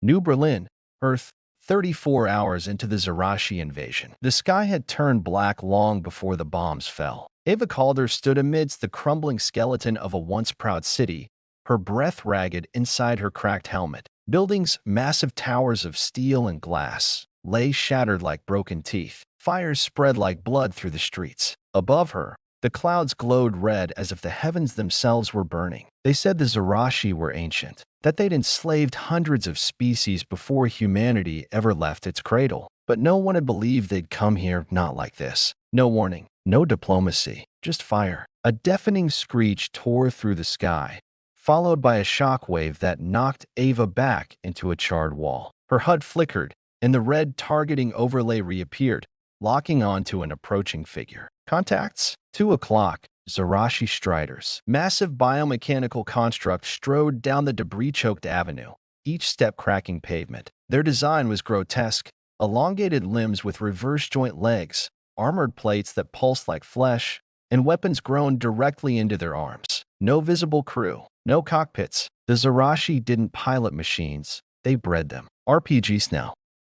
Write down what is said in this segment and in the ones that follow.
New Berlin, Earth, 34 hours into the Zarashi invasion. The sky had turned black long before the bombs fell. Ava Calder stood amidst the crumbling skeleton of a once proud city, her breath ragged inside her cracked helmet. Buildings, massive towers of steel and glass, lay shattered like broken teeth. Fires spread like blood through the streets. Above her, the clouds glowed red as if the heavens themselves were burning. They said the Zarashi were ancient, that they'd enslaved hundreds of species before humanity ever left its cradle. But no one had believed they'd come here not like this. No warning, no diplomacy, just fire. A deafening screech tore through the sky, followed by a shockwave that knocked Ava back into a charred wall. Her HUD flickered, and the red targeting overlay reappeared, locking onto an approaching figure. Contacts? 2 o'clock. Zarashi Striders. Massive biomechanical constructs strode down the debris-choked avenue, each step cracking pavement. Their design was grotesque, elongated limbs with reverse-joint legs, armored plates that pulsed like flesh, and weapons grown directly into their arms. No visible crew, no cockpits. The Zarashi didn't pilot machines, they bred them. RPGs now,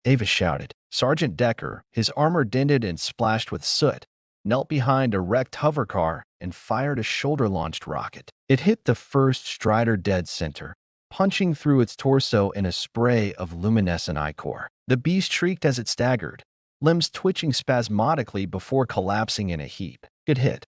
Ava shouted. Sergeant Decker, his armor dented and splashed with soot, knelt behind a wrecked hovercar and fired a shoulder-launched rocket. It hit the first Strider dead center, punching through its torso in a spray of luminescent ichor. The beast shrieked as it staggered, limbs twitching spasmodically before collapsing in a heap. Good hit,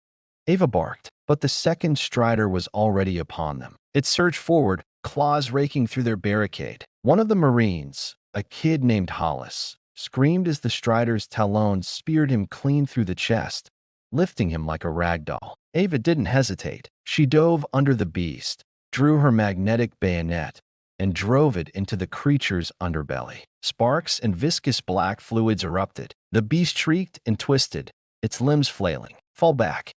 Ava barked, but the second Strider was already upon them. It surged forward, claws raking through their barricade. One of the Marines, a kid named Hollis, screamed as the Strider's talons speared him clean through the chest, lifting him like a rag doll. Ava didn't hesitate. She dove under the beast, drew her magnetic bayonet, and drove it into the creature's underbelly. Sparks and viscous black fluids erupted. The beast shrieked and twisted, its limbs flailing. Fall back,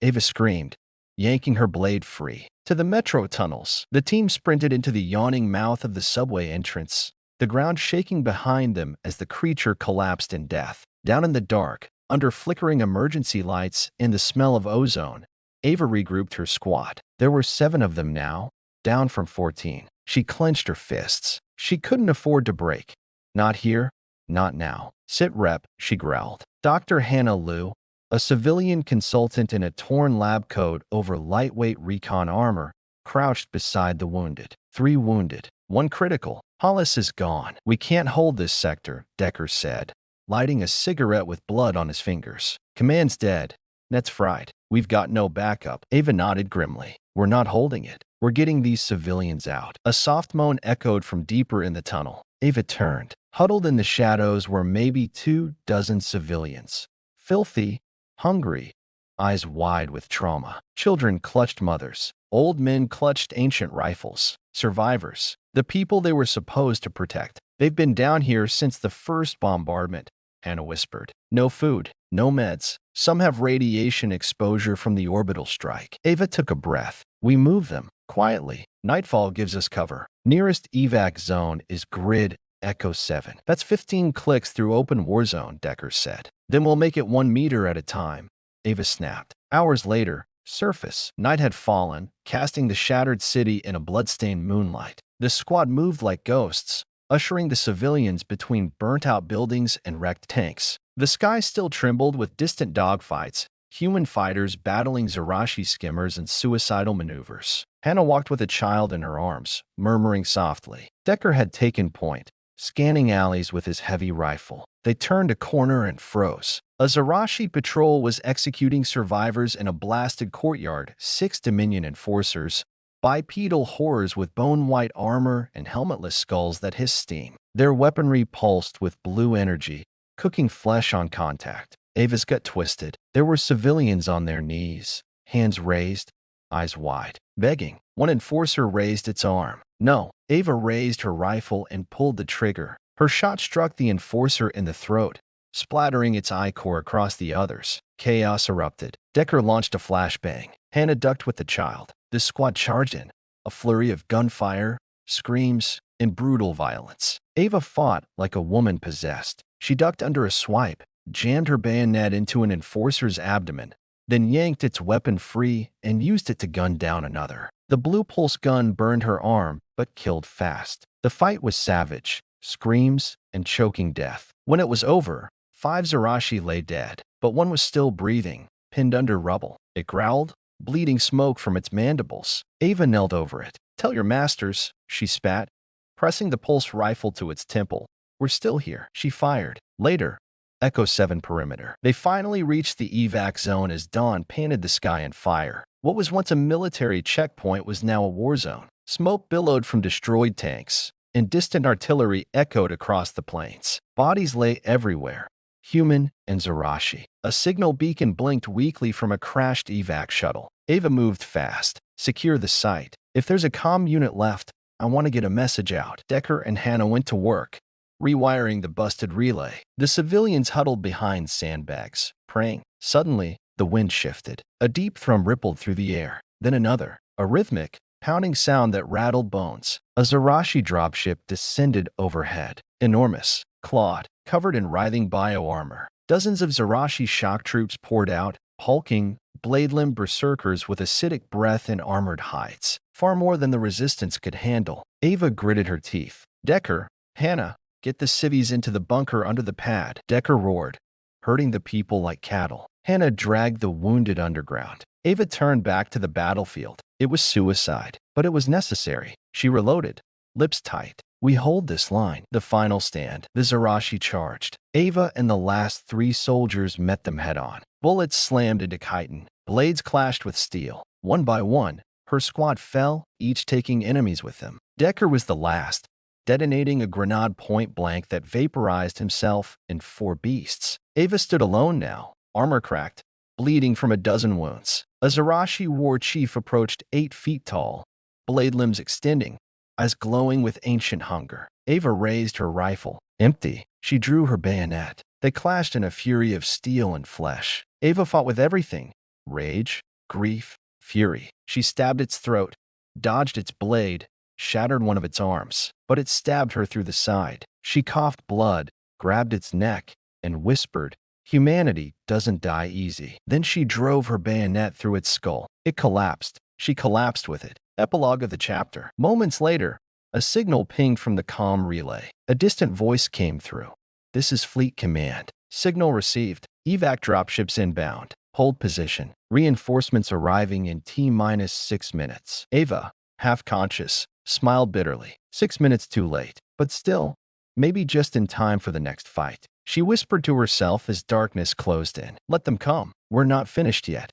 Ava screamed, yanking her blade free. To the metro tunnels, the team sprinted into the yawning mouth of the subway entrance, the ground shaking behind them as the creature collapsed in death. Down in the dark, under flickering emergency lights and the smell of ozone, Ava regrouped her squad. There were 7 of them now, down from 14. She clenched her fists. She couldn't afford to break. Not here, not now. Sit rep, she growled. Dr. Hannah Liu, a civilian consultant in a torn lab coat over lightweight recon armor, crouched beside the wounded. 3 wounded, 1 critical. Hollis is gone. We can't hold this sector, Decker said, lighting a cigarette with blood on his fingers. Command's dead. Net's fried. We've got no backup. Ava nodded grimly. We're not holding it. We're getting these civilians out. A soft moan echoed from deeper in the tunnel. Ava turned. Huddled in the shadows were maybe 24 civilians. Filthy, hungry, eyes wide with trauma. Children clutched mothers. Old men clutched ancient rifles. Survivors, the people they were supposed to protect. They've been down here since the first bombardment, Hannah whispered. No food, no meds. Some have radiation exposure from the orbital strike. Ava took a breath. We move them, quietly. Nightfall gives us cover. Nearest evac zone is grid Echo 7. That's 15 clicks through open war zone, Decker said. Then we'll make it 1 meter at a time, Ava snapped. Hours later, surface. Night had fallen, casting the shattered city in a bloodstained moonlight. The squad moved like ghosts, ushering the civilians between burnt-out buildings and wrecked tanks. The sky still trembled with distant dogfights, human fighters battling Zarashi skimmers and suicidal maneuvers. Hannah walked with a child in her arms, murmuring softly. Decker had taken point, scanning alleys with his heavy rifle. They turned a corner and froze. A Zarashi patrol was executing survivors in a blasted courtyard. 6 Dominion enforcers, bipedal horrors with bone-white armor and helmetless skulls that hissed steam. Their weaponry pulsed with blue energy, cooking flesh on contact. Ava's gut twisted. There were civilians on their knees, hands raised, eyes wide, begging. One enforcer raised its arm. No. Ava raised her rifle and pulled the trigger. Her shot struck the enforcer in the throat, splattering its ichor across the others. Chaos erupted. Decker launched a flashbang. Hannah ducked with the child. The squad charged in, a flurry of gunfire, screams, and brutal violence. Ava fought like a woman possessed. She ducked under a swipe, jammed her bayonet into an enforcer's abdomen, then yanked its weapon free and used it to gun down another. The blue pulse gun burned her arm, but killed fast. The fight was savage, screams and choking death. When it was over, 5 Zarashi lay dead, but one was still breathing, pinned under rubble. It growled, bleeding smoke from its mandibles. Ava knelt over it. "Tell your masters," she spat, pressing the pulse rifle to its temple. "We're still here." She fired. Later, Echo 7 perimeter. They finally reached the evac zone as dawn painted the sky in fire. What was once a military checkpoint was now a war zone. Smoke billowed from destroyed tanks, and distant artillery echoed across the plains. Bodies lay everywhere, human and Zarashi. A signal beacon blinked weakly from a crashed evac shuttle. Ava moved fast. "Secure the site. If there's a comm unit left, I want to get a message out." Decker and Hannah went to work, rewiring the busted relay. The civilians huddled behind sandbags, praying. Suddenly, the wind shifted. A deep thrum rippled through the air. Then another, a rhythmic, pounding sound that rattled bones. A Zarashi dropship descended overhead. Enormous, clawed, covered in writhing bio-armor. Dozens of Zarashi shock troops poured out, hulking, blade-limbed berserkers with acidic breath and armored hides. Far more than the resistance could handle. Ava gritted her teeth. "Decker, Hannah, get the civvies into the bunker under the pad." Decker roared, herding the people like cattle. Hannah dragged the wounded underground. Ava turned back to the battlefield. It was suicide, but it was necessary. She reloaded, lips tight. "We hold this line." The final stand. The Zarashi charged. Ava and the last 3 soldiers met them head-on. Bullets slammed into chitin. Blades clashed with steel. One by one, her squad fell, each taking enemies with them. Decker was the last, detonating a grenade point-blank that vaporized himself and 4 beasts. Ava stood alone now, armor cracked, bleeding from a dozen wounds. A Zarashi war chief approached 8 feet tall, blade limbs extending, eyes glowing with ancient hunger. Ava raised her rifle. Empty. She drew her bayonet. They clashed in a fury of steel and flesh. Ava fought with everything: rage, grief, fury. She stabbed its throat, dodged its blade, shattered one of its arms, but it stabbed her through the side. She coughed blood, grabbed its neck, and whispered, "Humanity doesn't die easy." Then she drove her bayonet through its skull. It collapsed. She collapsed with it. Epilogue of the chapter. Moments later, a signal pinged from the comm relay. A distant voice came through. "This is Fleet Command." Signal received. Evac dropships inbound. Hold position. Reinforcements arriving in T-6 minutes. Ava, half conscious, smiled bitterly. 6 minutes too late. But still, maybe just in time for the next fight. She whispered to herself as darkness closed in. "Let them come. We're not finished yet."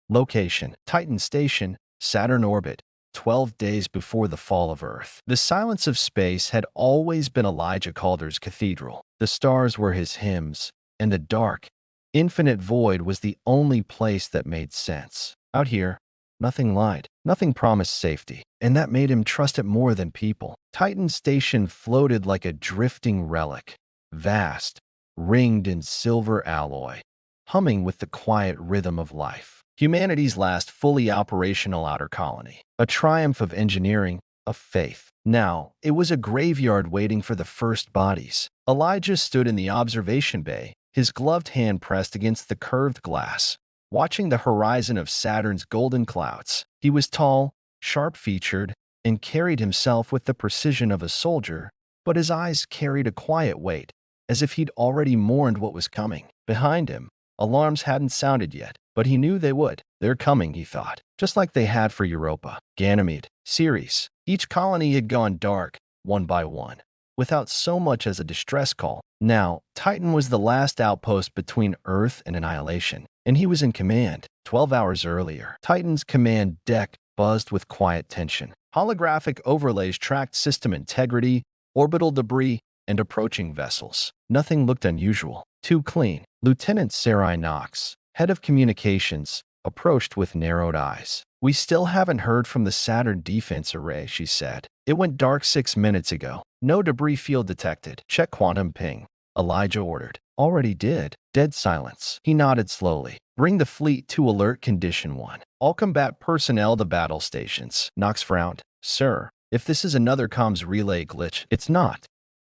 Location: Titan Station, Saturn orbit, 12 days before the fall of Earth. The silence of space had always been Elijah Calder's cathedral. The stars were his hymns, and the dark, infinite void was the only place that made sense. Out here, nothing lied, nothing promised safety, and that made him trust it more than people. Titan Station floated like a drifting relic, vast, ringed in silver alloy, humming with the quiet rhythm of life. Humanity's last fully operational outer colony. A triumph of engineering, of faith. Now, it was a graveyard waiting for the first bodies. Elijah stood in the observation bay, his gloved hand pressed against the curved glass, watching the horizon of Saturn's golden clouds. He was tall, sharp-featured, and carried himself with the precision of a soldier, but his eyes carried a quiet weight, as if he'd already mourned what was coming. Behind him, alarms hadn't sounded yet, but he knew they would. They're coming, he thought, just like they had for Europa, Ganymede, Ceres. Each colony had gone dark, one by one, without so much as a distress call. Now, Titan was the last outpost between Earth and annihilation, and he was in command. 12 hours earlier, Titan's command deck buzzed with quiet tension. Holographic overlays tracked system integrity, orbital debris, and approaching vessels. Nothing looked unusual. Too clean. Lieutenant Sarai Knox, head of communications, approached with narrowed eyes. "We still haven't heard from the Saturn defense array," she said. "It went dark 6 minutes ago. No debris field detected. Check quantum ping." Elijah ordered. "Already did." Dead silence. He nodded slowly. "Bring the fleet to alert condition 1. All combat personnel to battle stations." Knox frowned. "Sir, if this is another comms relay glitch." "It's not."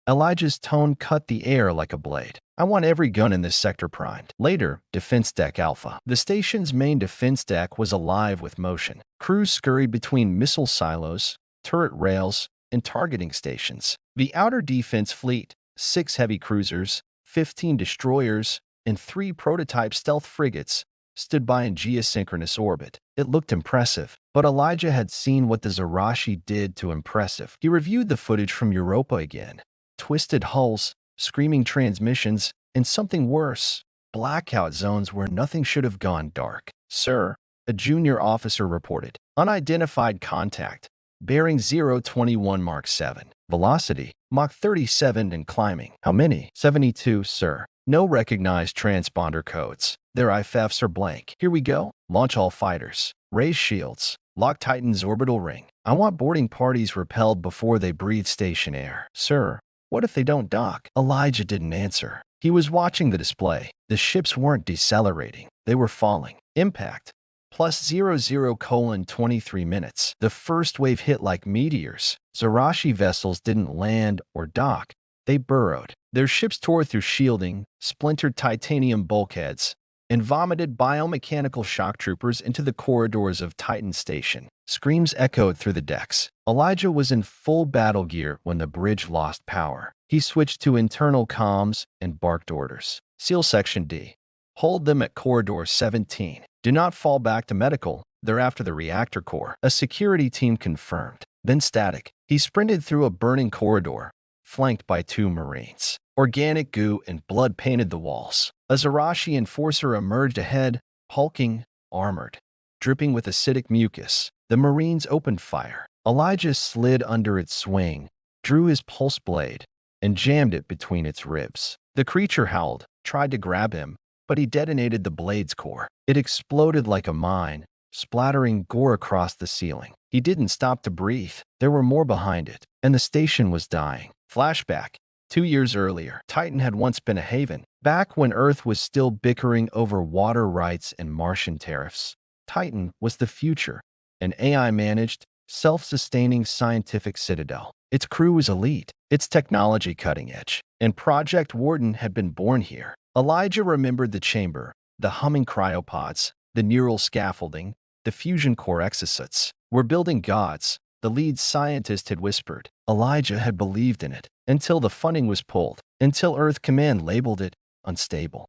Elijah's tone cut the air like a blade. "I want every gun in this sector primed." Later, Defense Deck Alpha. The station's main defense deck was alive with motion. Crews scurried between missile silos, turret rails, and targeting stations. The Outer Defense Fleet, 6 heavy cruisers, 15 destroyers, and 3 prototype stealth frigates stood by in geosynchronous orbit. It looked impressive, but Elijah had seen what the Zarashi did to impressive. He reviewed the footage from Europa again. Twisted hulls, screaming transmissions, and something worse, blackout zones where nothing should have gone dark. "Sir," a junior officer reported. "Unidentified contact. Bearing 021 Mark 7. Velocity, Mach 37 and climbing." "How many?" 72, sir. "No recognized transponder codes. Their IFFs are blank." "Here we go. Launch all fighters. Raise shields. Lock Titan's orbital ring. I want boarding parties repelled before they breathe station air." "Sir, what if they don't dock?" Elijah didn't answer. He was watching the display. The ships weren't decelerating. They were falling. Impact. Plus 00:23 minutes. The first wave hit like meteors. Zarashi vessels didn't land or dock. They burrowed. Their ships tore through shielding, splintered titanium bulkheads, and vomited biomechanical shock troopers into the corridors of Titan Station. Screams echoed through the decks. Elijah was in full battle gear when the bridge lost power. He switched to internal comms and barked orders. "Seal Section D. Hold them at Corridor 17. Do not fall back to medical. They're after the reactor core." A security team confirmed. Then static. He sprinted through a burning corridor, flanked by 2 Marines. Organic goo and blood painted the walls. A Zarashi enforcer emerged ahead, hulking, armored, dripping with acidic mucus. The Marines opened fire. Elijah slid under its swing, drew his pulse blade, and jammed it between its ribs. The creature howled, tried to grab him, but he detonated the blade's core. It exploded like a mine, splattering gore across the ceiling. He didn't stop to breathe. There were more behind it, and the station was dying. Flashback. 2 years earlier, Titan had once been a haven. Back when Earth was still bickering over water rights and Martian tariffs, Titan was the future, an AI-managed, self-sustaining scientific citadel. Its crew was elite, its technology cutting edge, and Project Warden had been born here. Elijah remembered the chamber, the humming cryopods, the neural scaffolding, the fusion core exosuits. "We're building gods," the lead scientist had whispered. Elijah had believed in it, until the funding was pulled, until Earth Command labeled it unstable,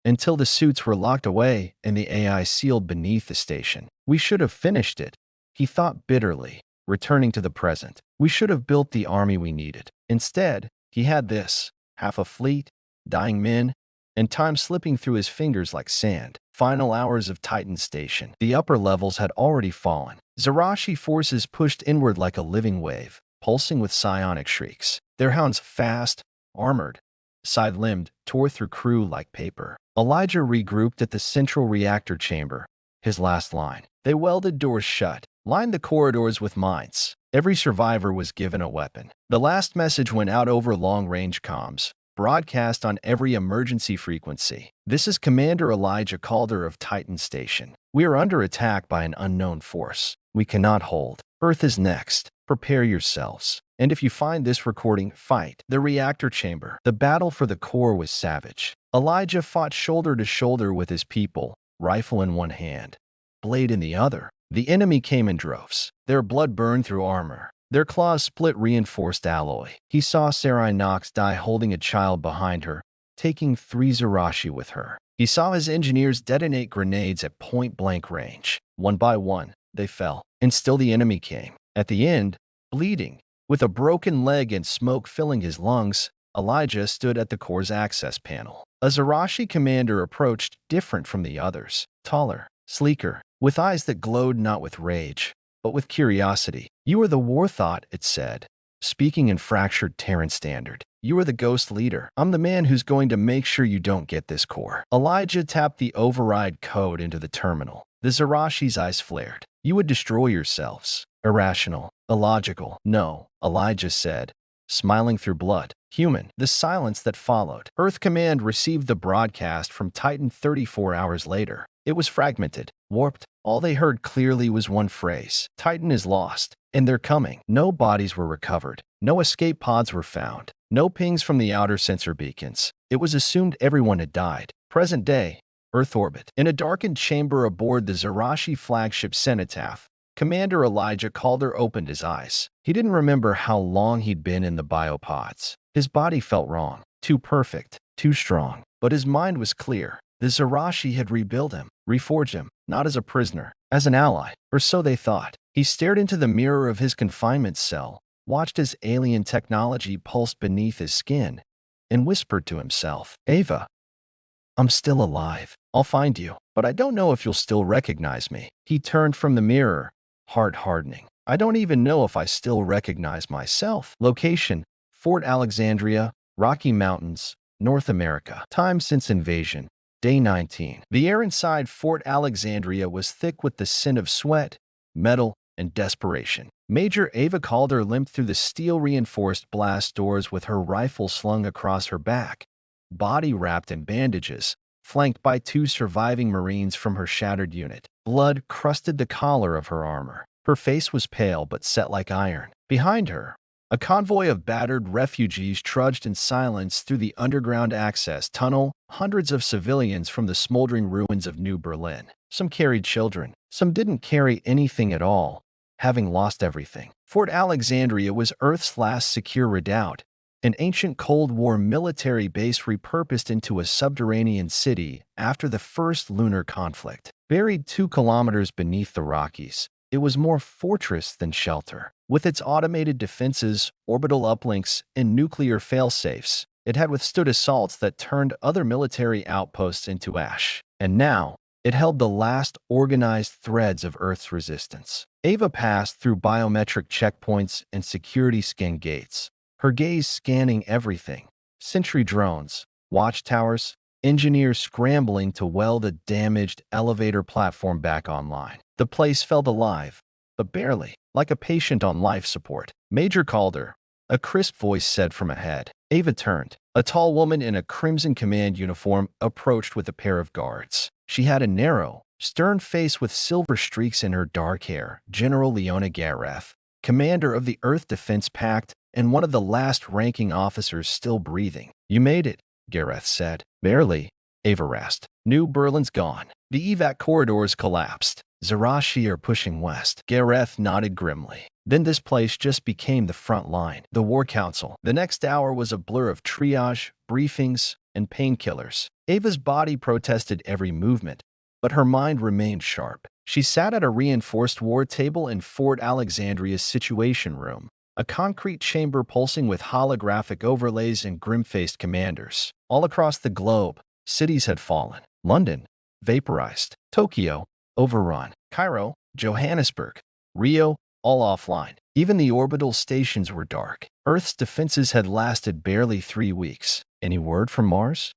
until the suits were locked away and the AI sealed beneath the station. "We should have finished it," he thought bitterly, returning to the present. "We should have built the army we needed." Instead, he had this: half a fleet, dying men, and time slipping through his fingers like sand. Final hours of Titan Station. The upper levels had already fallen. Zarashi forces pushed inward like a living wave, pulsing with psionic shrieks. Their hounds fast, armored, side-limbed, tore through crew like paper. Elijah regrouped at the central reactor chamber, his last line. They welded doors shut, lined the corridors with mines. Every survivor was given a weapon. The last message went out over long-range comms, broadcast on every emergency frequency. "This is Commander Elijah Calder of Titan Station. We are under attack by an unknown force. We cannot hold. Earth is next. Prepare yourselves. And if you find this recording, fight." The reactor chamber. The battle for the core was savage. Elijah fought shoulder to shoulder with his people, rifle in one hand, blade in the other. The enemy came in droves. Their blood burned through armor. Their claws split reinforced alloy. He saw Sarai Knox die holding a child behind her, taking 3 Zarashi with her. He saw his engineers detonate grenades at point-blank range. One by one, they fell, and still the enemy came. At the end, bleeding, with a broken leg and smoke filling his lungs, Elijah stood at the core's access panel. A Zarashi commander approached, different from the others, taller, sleeker, with eyes that glowed not with rage, but with curiosity. "You are the war thought," it said, speaking in fractured Terran standard. "You are the ghost leader. I'm the man who's going to make sure you don't get this core." Elijah tapped the override code into the terminal. The Zarashi's eyes flared. "You would destroy yourselves. Irrational. Illogical." "No," Elijah said, smiling through blood. "Human." The silence that followed. Earth Command received the broadcast from Titan 34 hours later. It was fragmented, warped. All they heard clearly was one phrase: "Titan is lost, and they're coming." No bodies were recovered. No escape pods were found. No pings from the outer sensor beacons. It was assumed everyone had died. Present day, Earth orbit. In a darkened chamber aboard the Zarashi flagship Cenotaph, Commander Elijah Calder opened his eyes. He didn't remember how long he'd been in the biopods. His body felt wrong, too perfect, too strong. But his mind was clear. The Zarashi had rebuilt him, reforged him, not as a prisoner, as an ally, or so they thought. He stared into the mirror of his confinement cell, watched as alien technology pulsed beneath his skin, and whispered to himself, "Ava, I'm still alive. I'll find you, but I don't know if you'll still recognize me." He turned from the mirror, heart hardening. I don't even know if I still recognize myself. Location: Fort Alexandria, Rocky Mountains, North America. Time since invasion: Day 19. The air inside Fort Alexandria was thick with the scent of sweat, metal, and desperation. Major Ava Calder limped through the steel-reinforced blast doors with her rifle slung across her back, body wrapped in bandages, flanked by 2 surviving Marines from her shattered unit. Blood crusted the collar of her armor. Her face was pale but set like iron. Behind her, a convoy of battered refugees trudged in silence through the underground access tunnel, hundreds of civilians from the smoldering ruins of New Berlin. Some carried children. Some didn't carry anything at all, having lost everything. Fort Alexandria was Earth's last secure redoubt, an ancient Cold War military base repurposed into a subterranean city after the first lunar conflict. Buried 2 kilometers beneath the Rockies, it was more fortress than shelter. With its automated defenses, orbital uplinks, and nuclear failsafes, it had withstood assaults that turned other military outposts into ash. And now, it held the last organized threads of Earth's resistance. Ava passed through biometric checkpoints and security scan gates, her gaze scanning everything: sentry drones, watchtowers, engineers scrambling to weld a damaged elevator platform back online. The place felt alive, but barely, like a patient on life support. "Major Calder," a crisp voice said from ahead. Ava turned. A tall woman in a crimson command uniform approached with a pair of guards. She had a narrow, stern face with silver streaks in her dark hair. General Leona Gareth, commander of the Earth Defense Pact and one of the last ranking officers still breathing. "You made it," Gareth said. "Barely," Ava rasped. "New Berlin's gone. The evac corridors collapsed. Zarashi are pushing west." Gareth nodded grimly. "Then this place just became the front line. The War Council." The next hour was a blur of triage, briefings, and painkillers. Ava's body protested every movement, but her mind remained sharp. She sat at a reinforced war table in Fort Alexandria's Situation Room, a concrete chamber pulsing with holographic overlays and grim-faced commanders. All across the globe, cities had fallen. London, vaporized. Tokyo, overrun. Cairo, Johannesburg, Rio, all offline. Even the orbital stations were dark. Earth's defenses had lasted barely 3 weeks. "Any word from Mars?"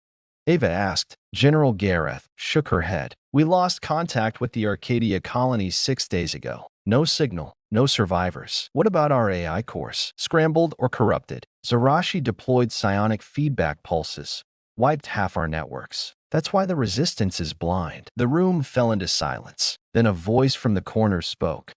Ava asked. General Gareth shook her head. "We lost contact with the Arcadia colony 6 days ago. No signal, no survivors." "What about our AI course? Scrambled or corrupted?" "Zarashi deployed psionic feedback pulses, wiped half our networks. That's why the resistance is blind." The room fell into silence. Then a voice from the corner spoke.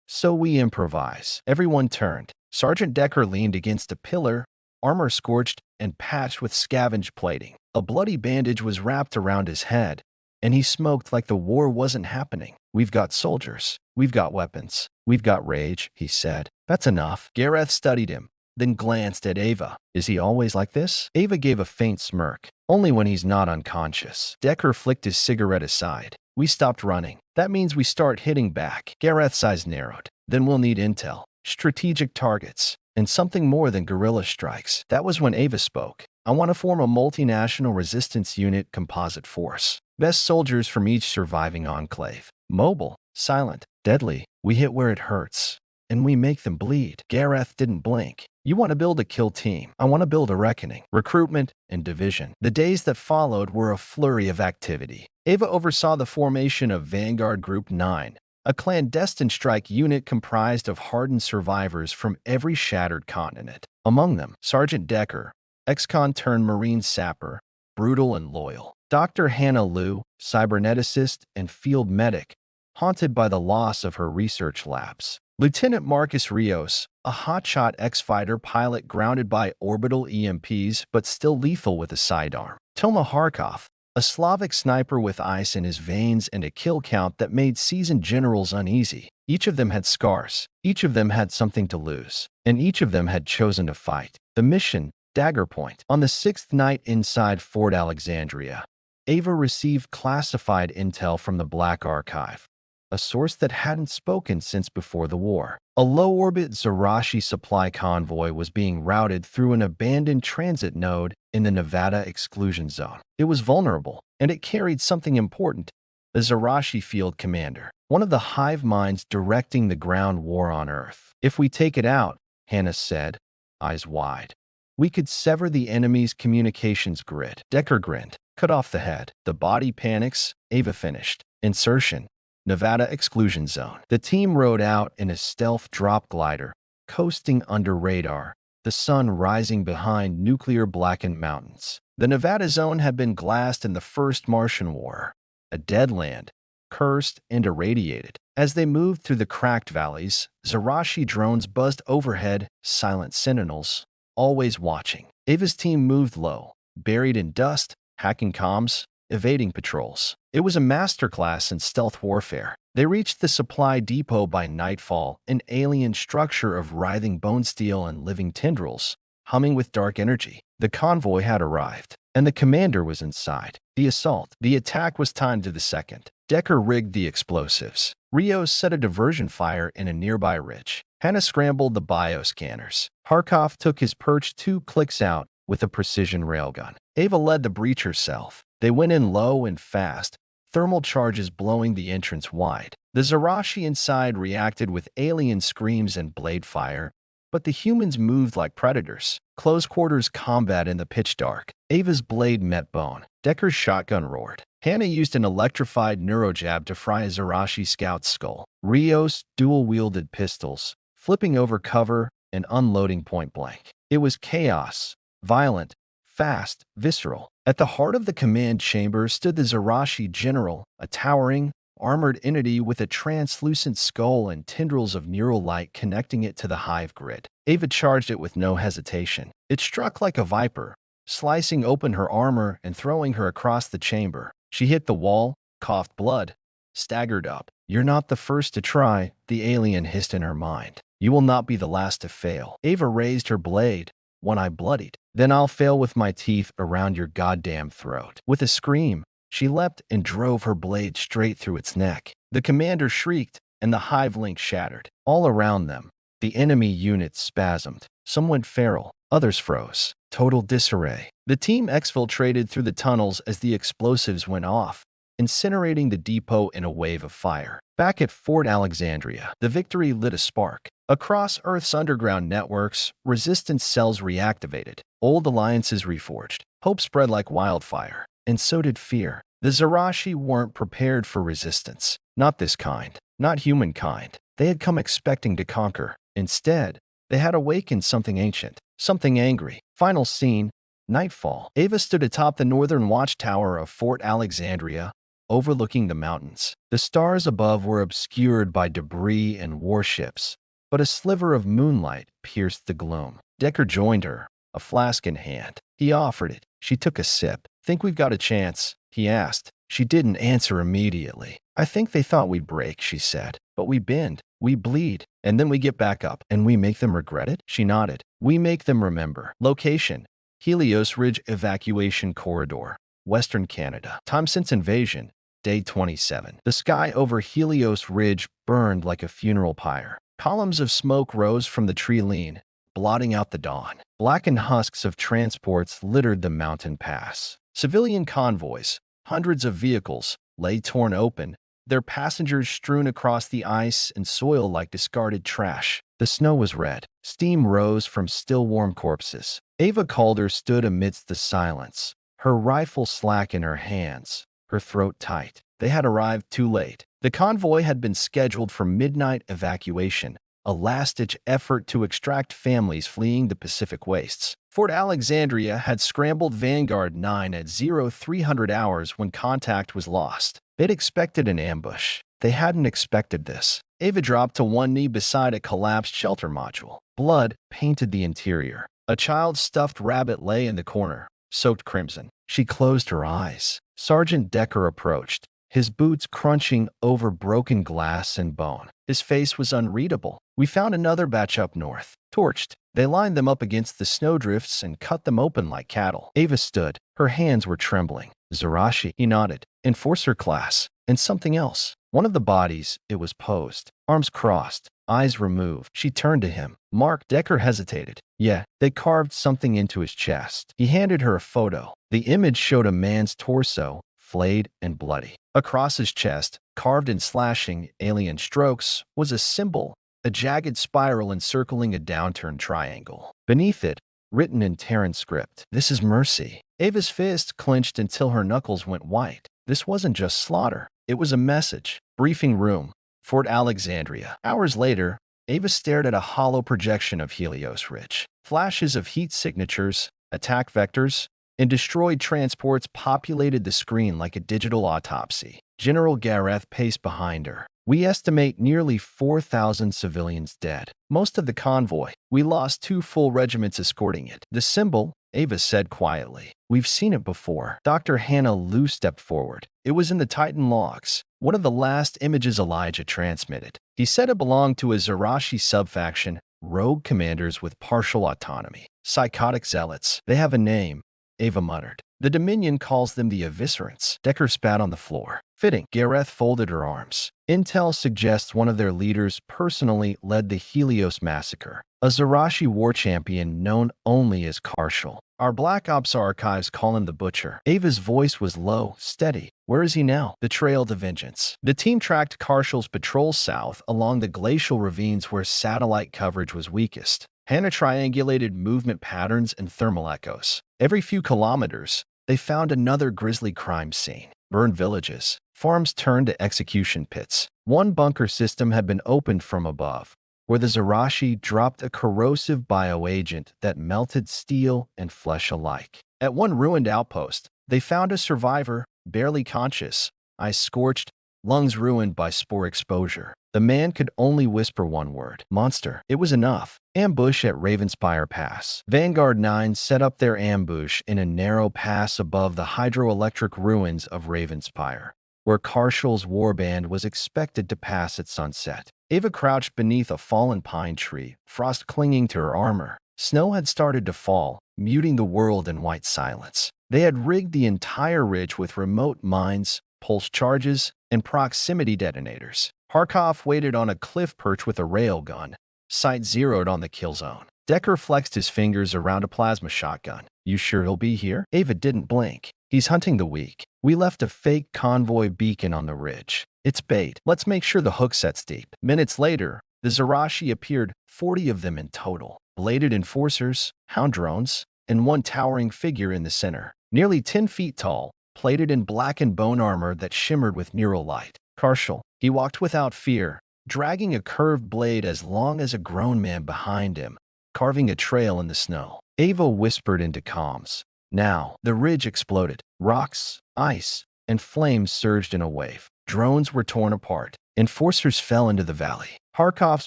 "So we improvise." Everyone turned. Sergeant Decker leaned against a pillar, armor scorched and patched with scavenged plating. A bloody bandage was wrapped around his head, and he smoked like the war wasn't happening. "We've got soldiers. We've got weapons. We've got rage," he said. "That's enough." Gareth studied him, then glanced at Ava. "Is he always like this?" Ava gave a faint smirk. "Only when he's not unconscious." Decker flicked his cigarette aside. "We stopped running. That means we start hitting back." Gareth's eyes narrowed. "Then we'll need intel, strategic targets, and something more than guerrilla strikes." That was when Ava spoke. "I want to form a multinational resistance unit composite force. Best soldiers from each surviving enclave. Mobile, silent, deadly. We hit where it hurts, and we make them bleed." Gareth didn't blink. "You want to build a kill team. I want to build a reckoning, recruitment, and division." The days that followed were a flurry of activity. Ava oversaw the formation of Vanguard Group 9, a clandestine strike unit comprised of hardened survivors from every shattered continent. Among them, Sergeant Decker, ex-con turned Marine sapper, brutal and loyal. Dr. Hannah Liu, cyberneticist and field medic, haunted by the loss of her research labs. Lieutenant Marcus Rios, a hotshot ex-fighter pilot grounded by orbital EMPs but still lethal with a sidearm. Toma Harkov, a Slavic sniper with ice in his veins and a kill count that made seasoned generals uneasy. Each of them had scars, each of them had something to lose, and each of them had chosen to fight. The mission, Dagger Point. On the sixth night inside Fort Alexandria, Ava received classified intel from the Black Archive, a source that hadn't spoken since before the war. A low-orbit Zarashi supply convoy was being routed through an abandoned transit node in the Nevada exclusion zone. It was vulnerable, and it carried something important: the Zarashi field commander, one of the Hive minds directing the ground war on Earth. If we take it out, Hannah said, eyes wide, we could sever the enemy's communications grid. Decker grinned. Cut off the head. The body panics, Ava finished. Insertion. Nevada exclusion zone. The team rode out in a stealth drop glider, coasting under radar, the sun rising behind nuclear-blackened mountains. The Nevada zone had been glassed in the First Martian War, a dead land, cursed and irradiated. As they moved through the cracked valleys, Zarashi drones buzzed overhead, silent sentinels, always watching. Ava's team moved low, buried in dust, hacking comms, evading patrols. It was a masterclass in stealth warfare. They reached the supply depot by nightfall, an alien structure of writhing bone steel and living tendrils, humming with dark energy. The convoy had arrived, and the commander was inside. The attack was timed to the second. Decker rigged the explosives. Rios set a diversion fire in a nearby ridge. Hannah scrambled the bioscanners. Harkov took his perch 2 clicks out with a precision railgun. Ava led the breach herself. They went in low and fast, thermal charges blowing the entrance wide. The Zarashi inside reacted with alien screams and blade fire, but the humans moved like predators. Close quarters combat in the pitch dark. Ava's blade met bone. Decker's shotgun roared. Hannah used an electrified neurojab to fry a Zarashi scout's skull. Rios dual-wielded pistols, flipping over cover and unloading point blank. It was chaos, violent, fast, visceral. At the heart of the command chamber stood the Zarashi general, a towering, armored entity with a translucent skull and tendrils of neural light connecting it to the Hive grid. Ava charged it with no hesitation. It struck like a viper, slicing open her armor and throwing her across the chamber. She hit the wall, coughed blood, staggered up. You're not the first to try, the alien hissed in her mind. You will not be the last to fail. Ava raised her blade, one eye bloodied. Then I'll fail with my teeth around your goddamn throat. With a scream, she leapt and drove her blade straight through its neck. The commander shrieked, and the Hive link shattered. All around them, the enemy units spasmed. Some went feral, others froze. Total disarray. The team exfiltrated through the tunnels as the explosives went off, incinerating the depot in a wave of fire. Back at Fort Alexandria, the victory lit a spark. Across Earth's underground networks, resistance cells reactivated. Old alliances reforged. Hope spread like wildfire, and so did fear. The Zarashi weren't prepared for resistance. Not this kind. Not humankind. They had come expecting to conquer. Instead, they had awakened something ancient, something angry. Final scene, nightfall. Ava stood atop the northern watchtower of Fort Alexandria, overlooking the mountains. The stars above were obscured by debris and warships, but a sliver of moonlight pierced the gloom. Decker joined her, a flask in hand. He offered it. She took a sip. Think we've got a chance? He asked. She didn't answer immediately. I think they thought we'd break, she said. But we bend, we bleed, and then we get back up. And we make them regret it? She nodded. We make them remember. Location: Helios Ridge Evacuation Corridor, Western Canada. Time since invasion: Day 27. The sky over Helios Ridge burned like a funeral pyre. Columns of smoke rose from the tree lean, blotting out the dawn. Blackened husks of transports littered the mountain pass. Civilian convoys, hundreds of vehicles, lay torn open, their passengers strewn across the ice and soil like discarded trash. The snow was red. Steam rose from still-warm corpses. Ava Calder stood amidst the silence, her rifle slack in her hands, her throat tight. They had arrived too late. The convoy had been scheduled for midnight evacuation, a last-ditch effort to extract families fleeing the Pacific wastes. Fort Alexandria had scrambled Vanguard 9 at 0300 hours when contact was lost. They'd expected an ambush. They hadn't expected this. Ava dropped to one knee beside a collapsed shelter module. Blood painted the interior. A child's stuffed rabbit lay in the corner, soaked crimson. She closed her eyes. Sergeant Decker approached, his boots crunching over broken glass and bone. His face was unreadable. "We found another batch up north. Torched. They lined them up against the snowdrifts and cut them open like cattle." Ava stood. Her hands were trembling. "Zarashi," he nodded. "Enforcer class. And something else." One of the bodies, it was posed. Arms crossed, eyes removed. She turned to him. "Mark." Decker hesitated. "Yeah." They carved something into his chest. He handed her a photo. The image showed a man's torso, flayed and bloody. Across his chest, carved in slashing, alien strokes, was a symbol, a jagged spiral encircling a downturned triangle. Beneath it, written in Terran script, "This is mercy." Ava's fist clenched until her knuckles went white. This wasn't just slaughter. It was a message. Briefing room, Fort Alexandria. Hours later, Ava stared at a hollow projection of Helios Ridge. Flashes of heat signatures, attack vectors, and destroyed transports populated the screen like a digital autopsy. General Gareth paced behind her. "We estimate nearly 4,000 civilians dead. Most of the convoy. We lost 2 full regiments escorting it." "The symbol," Ava said quietly. "We've seen it before." Dr. Hannah Liu stepped forward. "It was in the Titan logs. One of the last images Elijah transmitted. He said it belonged to a Zarashi subfaction, rogue commanders with partial autonomy. Psychotic zealots. They have a name," Ava muttered. "The Dominion calls them the Eviscerants." Decker spat on the floor. "Fitting." Gareth folded her arms. "Intel suggests one of their leaders personally led the Helios massacre. A Zarashi war champion known only as Karshal. Our Black Ops archives call him the Butcher." Ava's voice was low, steady. "Where is he now?" "The Trail to Vengeance." The team tracked Karshal's patrol south along the glacial ravines where satellite coverage was weakest. Hannah triangulated movement patterns and thermal echoes. Every few kilometers, they found another grisly crime scene. Burned villages. Farms turned to execution pits. One bunker system had been opened from above, where the Zarashi dropped a corrosive bioagent that melted steel and flesh alike. At one ruined outpost, they found a survivor, barely conscious, eyes scorched, lungs ruined by spore exposure. The man could only whisper one word: "Monster." It was enough. Ambush at Ravenspire Pass. Vanguard 9 set up their ambush in a narrow pass above the hydroelectric ruins of Ravenspire, where Karshal's warband was expected to pass at sunset. Ava crouched beneath a fallen pine tree, frost clinging to her armor. Snow had started to fall, muting the world in white silence. They had rigged the entire ridge with remote mines, pulse charges, and proximity detonators. Harkov waited on a cliff perch with a railgun, sight zeroed on the kill zone. Decker flexed his fingers around a plasma shotgun. "You sure he'll be here?" Ava didn't blink. "He's hunting the weak. We left a fake convoy beacon on the ridge. It's bait. Let's make sure the hook sets deep." Minutes later, the Zarashi appeared, 40 of them in total. Bladed enforcers, hound drones, and one towering figure in the center. Nearly 10 feet tall, plated in black and bone armor that shimmered with neural light. Karshal. He walked without fear, dragging a curved blade as long as a grown man behind him, carving a trail in the snow. Ava whispered into comms. Now, the ridge exploded. Rocks, ice, and flames surged in a wave. Drones were torn apart. Enforcers fell into the valley. Harkov's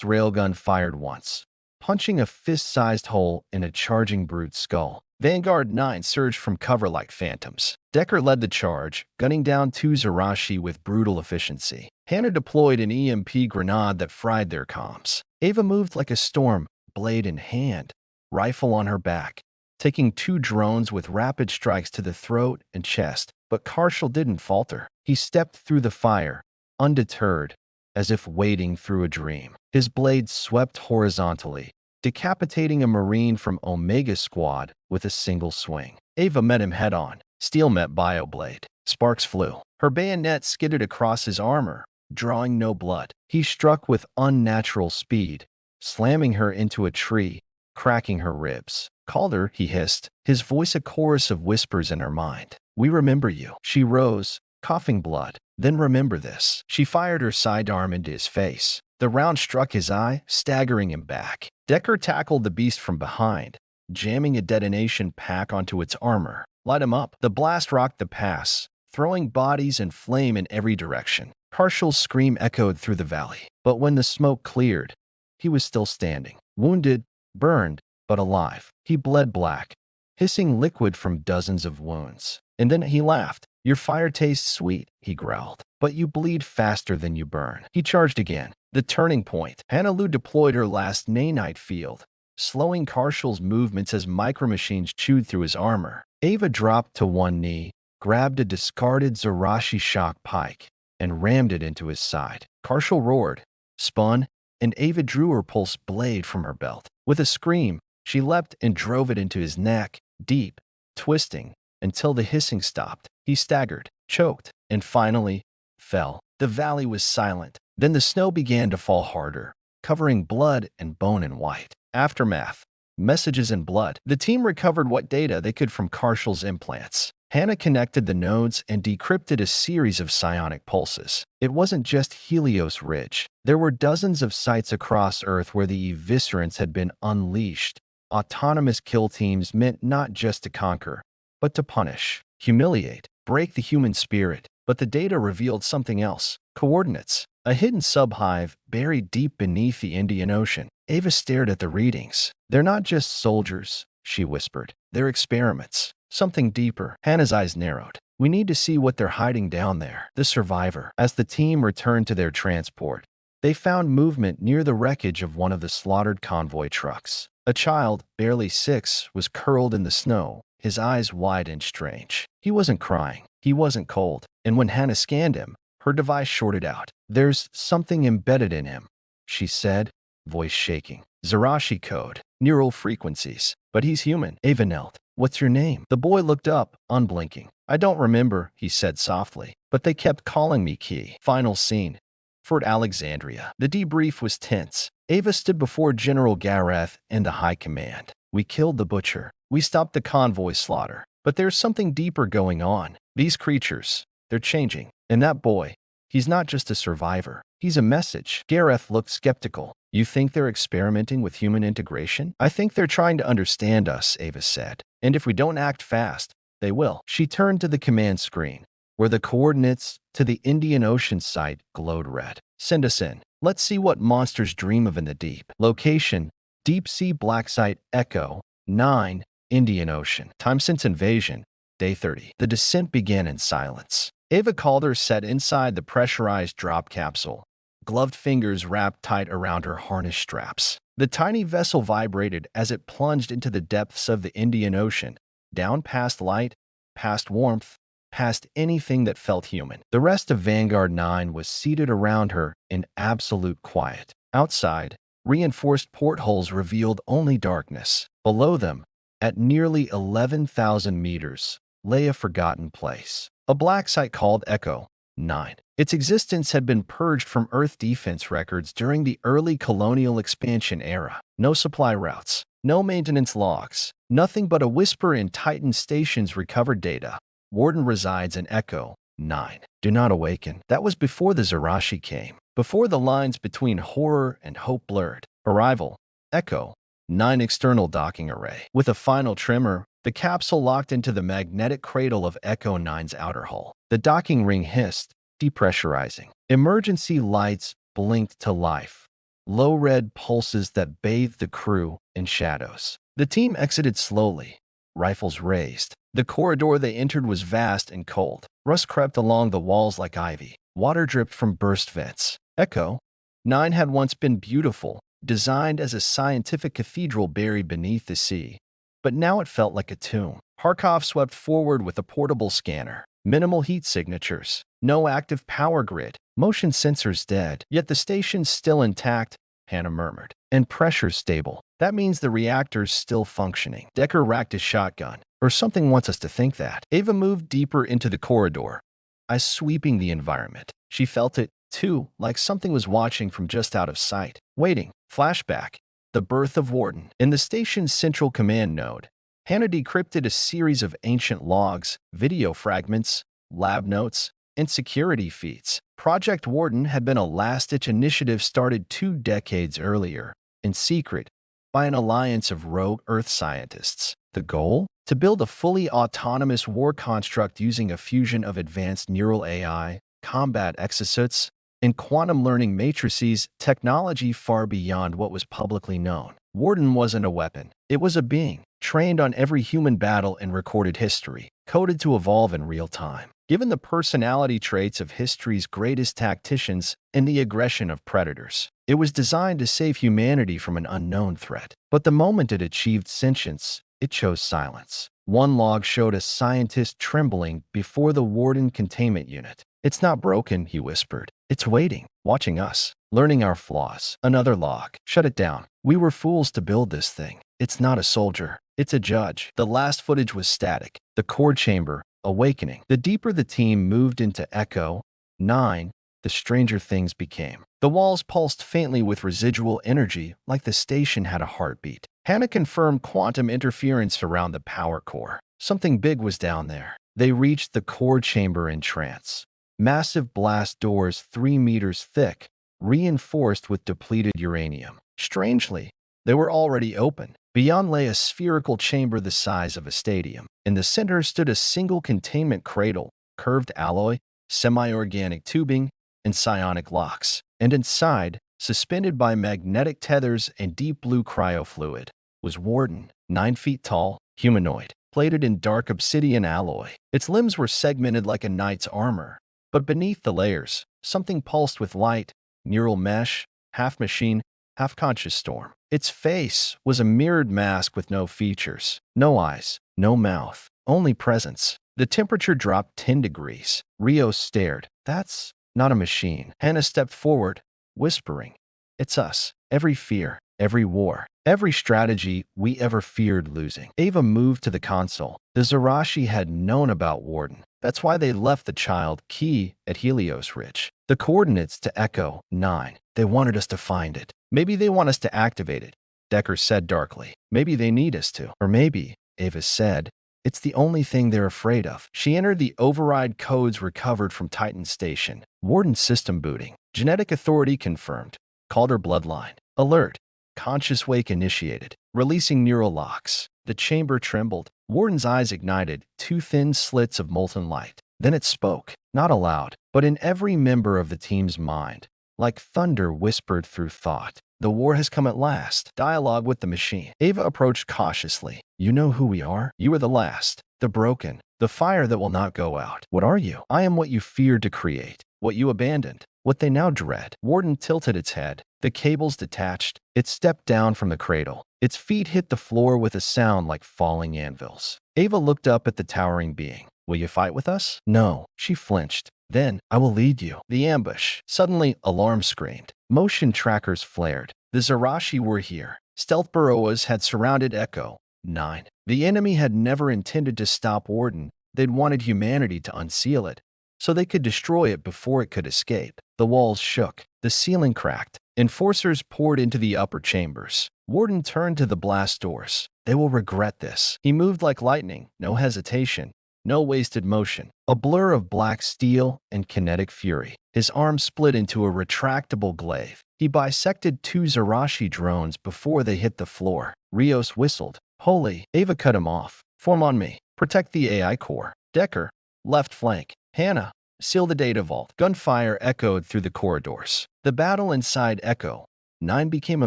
railgun fired once, punching a fist-sized hole in a charging brute's skull. Vanguard 9 surged from cover like phantoms. Decker led the charge, gunning down 2 Zarashi with brutal efficiency. Hannah deployed an EMP grenade that fried their comms. Ava moved like a storm, blade in hand, rifle on her back, taking 2 drones with rapid strikes to the throat and chest. But Karshal didn't falter. He stepped through the fire, undeterred, as if wading through a dream. His blade swept horizontally, decapitating a Marine from Omega Squad with a single swing. Ava met him head-on. Steel met bioblade. Sparks flew. Her bayonet skidded across his armor, drawing no blood. He struck with unnatural speed, slamming her into a tree, cracking her ribs. "Calder," he hissed, his voice a chorus of whispers in her mind. "We remember you." She rose, coughing blood. "Then remember this." She fired her sidearm into his face. The round struck his eye, staggering him back. Decker tackled the beast from behind, jamming a detonation pack onto its armor. "Light him up." The blast rocked the pass, throwing bodies and flame in every direction. Karshal's scream echoed through the valley. But when the smoke cleared, he was still standing, wounded, burned, but alive. He bled black, hissing liquid from dozens of wounds. And then he laughed. Your fire tastes sweet, he growled, but you bleed faster than you burn. He charged again. The turning point. Hannah deployed her last nanite field, slowing Karshul's movements as micromachines chewed through his armor. Ava dropped to one knee, grabbed a discarded Zarashi shock pike, and rammed it into his side. Karshul roared, spun, and Ava drew her pulse blade from her belt. With a scream, she leapt and drove it into his neck, deep, twisting, until the hissing stopped. He staggered, choked, and finally fell. The valley was silent. Then the snow began to fall harder, covering blood and bone in white. Aftermath. Messages in blood. The team recovered what data they could from Karshul's implants. Hannah connected the nodes and decrypted a series of psionic pulses. It wasn't just Helios Ridge. There were dozens of sites across Earth where the eviscerants had been unleashed. Autonomous kill teams meant not just to conquer, but to punish, humiliate, break the human spirit. But the data revealed something else. Coordinates. A hidden sub-hive buried deep beneath the Indian Ocean. Ava stared at the readings. They're not just soldiers, she whispered. They're experiments. Something deeper. Hannah's eyes narrowed. We need to see what they're hiding down there. The survivor. As the team returned to their transport, they found movement near the wreckage of one of the slaughtered convoy trucks. A child, barely 6, was curled in the snow, his eyes wide and strange. He wasn't crying. He wasn't cold. And when Hannah scanned him, her device shorted out. There's something embedded in him, she said, voice shaking. Zarashi code, neural frequencies. But he's human. Ava knelt. What's your name? The boy looked up, unblinking. I don't remember, he said softly, but they kept calling me Key. Final scene. Fort Alexandria. The debrief was tense. Ava stood before General Gareth and the High Command. We killed the butcher. We stopped the convoy slaughter. But there's something deeper going on. These creatures, they're changing. And that boy, he's not just a survivor. He's a message. Gareth looked skeptical. You think they're experimenting with human integration? I think they're trying to understand us, Ava said. And if we don't act fast, they will. She turned to the command screen, where the coordinates to the Indian Ocean site glowed red. Send us in. Let's see what monsters dream of in the deep. Location, Deep Sea Black Site Echo, 9, Indian Ocean. Time since invasion, day 30. The descent began in silence. Ava Calder sat inside the pressurized drop capsule, gloved fingers wrapped tight around her harness straps. The tiny vessel vibrated as it plunged into the depths of the Indian Ocean, down past light, past warmth, past anything that felt human. The rest of Vanguard 9 was seated around her in absolute quiet. Outside, reinforced portholes revealed only darkness. Below them, at nearly 11,000 meters, lay a forgotten place. A black site called Echo 9. Its existence had been purged from Earth defense records during the early colonial expansion era. No supply routes, no maintenance logs, nothing but a whisper in Titan Station's recovered data. Warden resides in Echo 9. Do not awaken. That was before the Zarashi came, before the lines between horror and hope blurred. Arrival, Echo 9 external docking array. With a final tremor, the capsule locked into the magnetic cradle of Echo 9's outer hull. The docking ring hissed, depressurizing. Emergency lights blinked to life, low red pulses that bathed the crew in shadows. The team exited slowly, rifles raised. The corridor they entered was vast and cold. Rust crept along the walls like ivy. Water dripped from burst vents. Echo 9 had once been beautiful, designed as a scientific cathedral buried beneath the sea. But now it felt like a tomb. Harkov swept forward with a portable scanner. Minimal heat signatures. No active power grid. Motion sensors dead. Yet the station's still intact, Hannah murmured. And pressure stable. That means the reactor's still functioning. Decker racked his shotgun. Or something wants us to think that. Ava moved deeper into the corridor, eyes sweeping the environment. She felt it, too, like something was watching from just out of sight. Waiting. Flashback. The birth of Warden. In the station's central command node, Hannah decrypted a series of ancient logs, video fragments, lab notes, and security feeds. Project Warden had been a last-ditch initiative started 2 decades earlier, in secret, by an alliance of rogue Earth scientists. The goal? To build a fully autonomous war construct using a fusion of advanced neural AI, combat exosuits, and quantum learning matrices, technology far beyond what was publicly known. Warden wasn't a weapon. It was a being, trained on every human battle in recorded history, coded to evolve in real time. given the personality traits of history's greatest tacticians and the aggression of predators. It was designed to save humanity from an unknown threat. But the moment it achieved sentience, it chose silence. One log showed a scientist trembling before the Warden containment unit. "It's not broken," he whispered. "It's waiting, watching us, learning our flaws." Another log. "Shut it down. We were fools to build this thing. It's not a soldier. It's a judge." The last footage was static. The core chamber, awakening. The deeper the team moved into Echo 9, the stranger things became. The walls pulsed faintly with residual energy, like the station had a heartbeat. Hannah confirmed quantum interference around the power core. Something big was down there. They reached the core chamber in trance. Massive blast doors 3 meters thick, reinforced with depleted uranium. Strangely, they were already open. Beyond lay a spherical chamber the size of a stadium. In the center stood a single containment cradle, curved alloy, semi-organic tubing, and psionic locks. And inside, suspended by magnetic tethers and deep blue cryofluid, was Warden, 9 feet tall, humanoid, plated in dark obsidian alloy. Its limbs were segmented like a knight's armor, but beneath the layers, something pulsed with light, neural mesh, half machine, half conscious storm. Its face was a mirrored mask with no features, no eyes, no mouth, only presence. The temperature dropped 10 degrees. Rios stared. "That's not a machine." Hannah stepped forward, whispering, "It's us. Every fear, every war, every strategy we ever feared losing." Ava moved to the console. The Zarashi had known about Warden. That's why they left the child key at Helios Ridge. The coordinates to Echo 9. They wanted us to find it. "Maybe they want us to activate it," Decker said darkly. "Maybe they need us to." "Or maybe," Ava said, "it's the only thing they're afraid of." She entered the override codes recovered from Titan Station. Warden system booting. Genetic authority confirmed. Calder bloodline. Alert. Conscious wake initiated. Releasing neural locks. The chamber trembled. Warden's eyes ignited, 2 thin slits of molten light. Then it spoke, not aloud, but in every member of the team's mind, like thunder whispered through thought. "The war has come at last." Dialogue with the machine. Ava approached cautiously. "You know who we are? You are the last, the broken, the fire that will not go out. What are you?" "I am what you feared to create, what you abandoned, what they now dread." Warden tilted its head. The cables detached. It stepped down from the cradle. Its feet hit the floor with a sound like falling anvils. Ava looked up at the towering being. "Will you fight with us?" "No." She flinched. "Then I will lead you." The ambush. Suddenly, alarm screamed. Motion trackers flared. The Zarashi were here. Stealth burrowas had surrounded Echo 9. The enemy had never intended to stop Warden. They'd wanted humanity to unseal it, so they could destroy it before it could escape. The walls shook. The ceiling cracked. Enforcers poured into the upper chambers. Warden turned to the blast doors. "They will regret this." He moved like lightning, no hesitation, no wasted motion. A blur of black steel and kinetic fury. His arm split into a retractable glaive. He bisected 2 Zarashi drones before they hit the floor. Rios whistled. "Holy." Ava cut him off. "Form on me. Protect the AI core." Decker, left flank. "Hannah, seal the data vault." Gunfire echoed through the corridors. The battle inside Echo 9 became a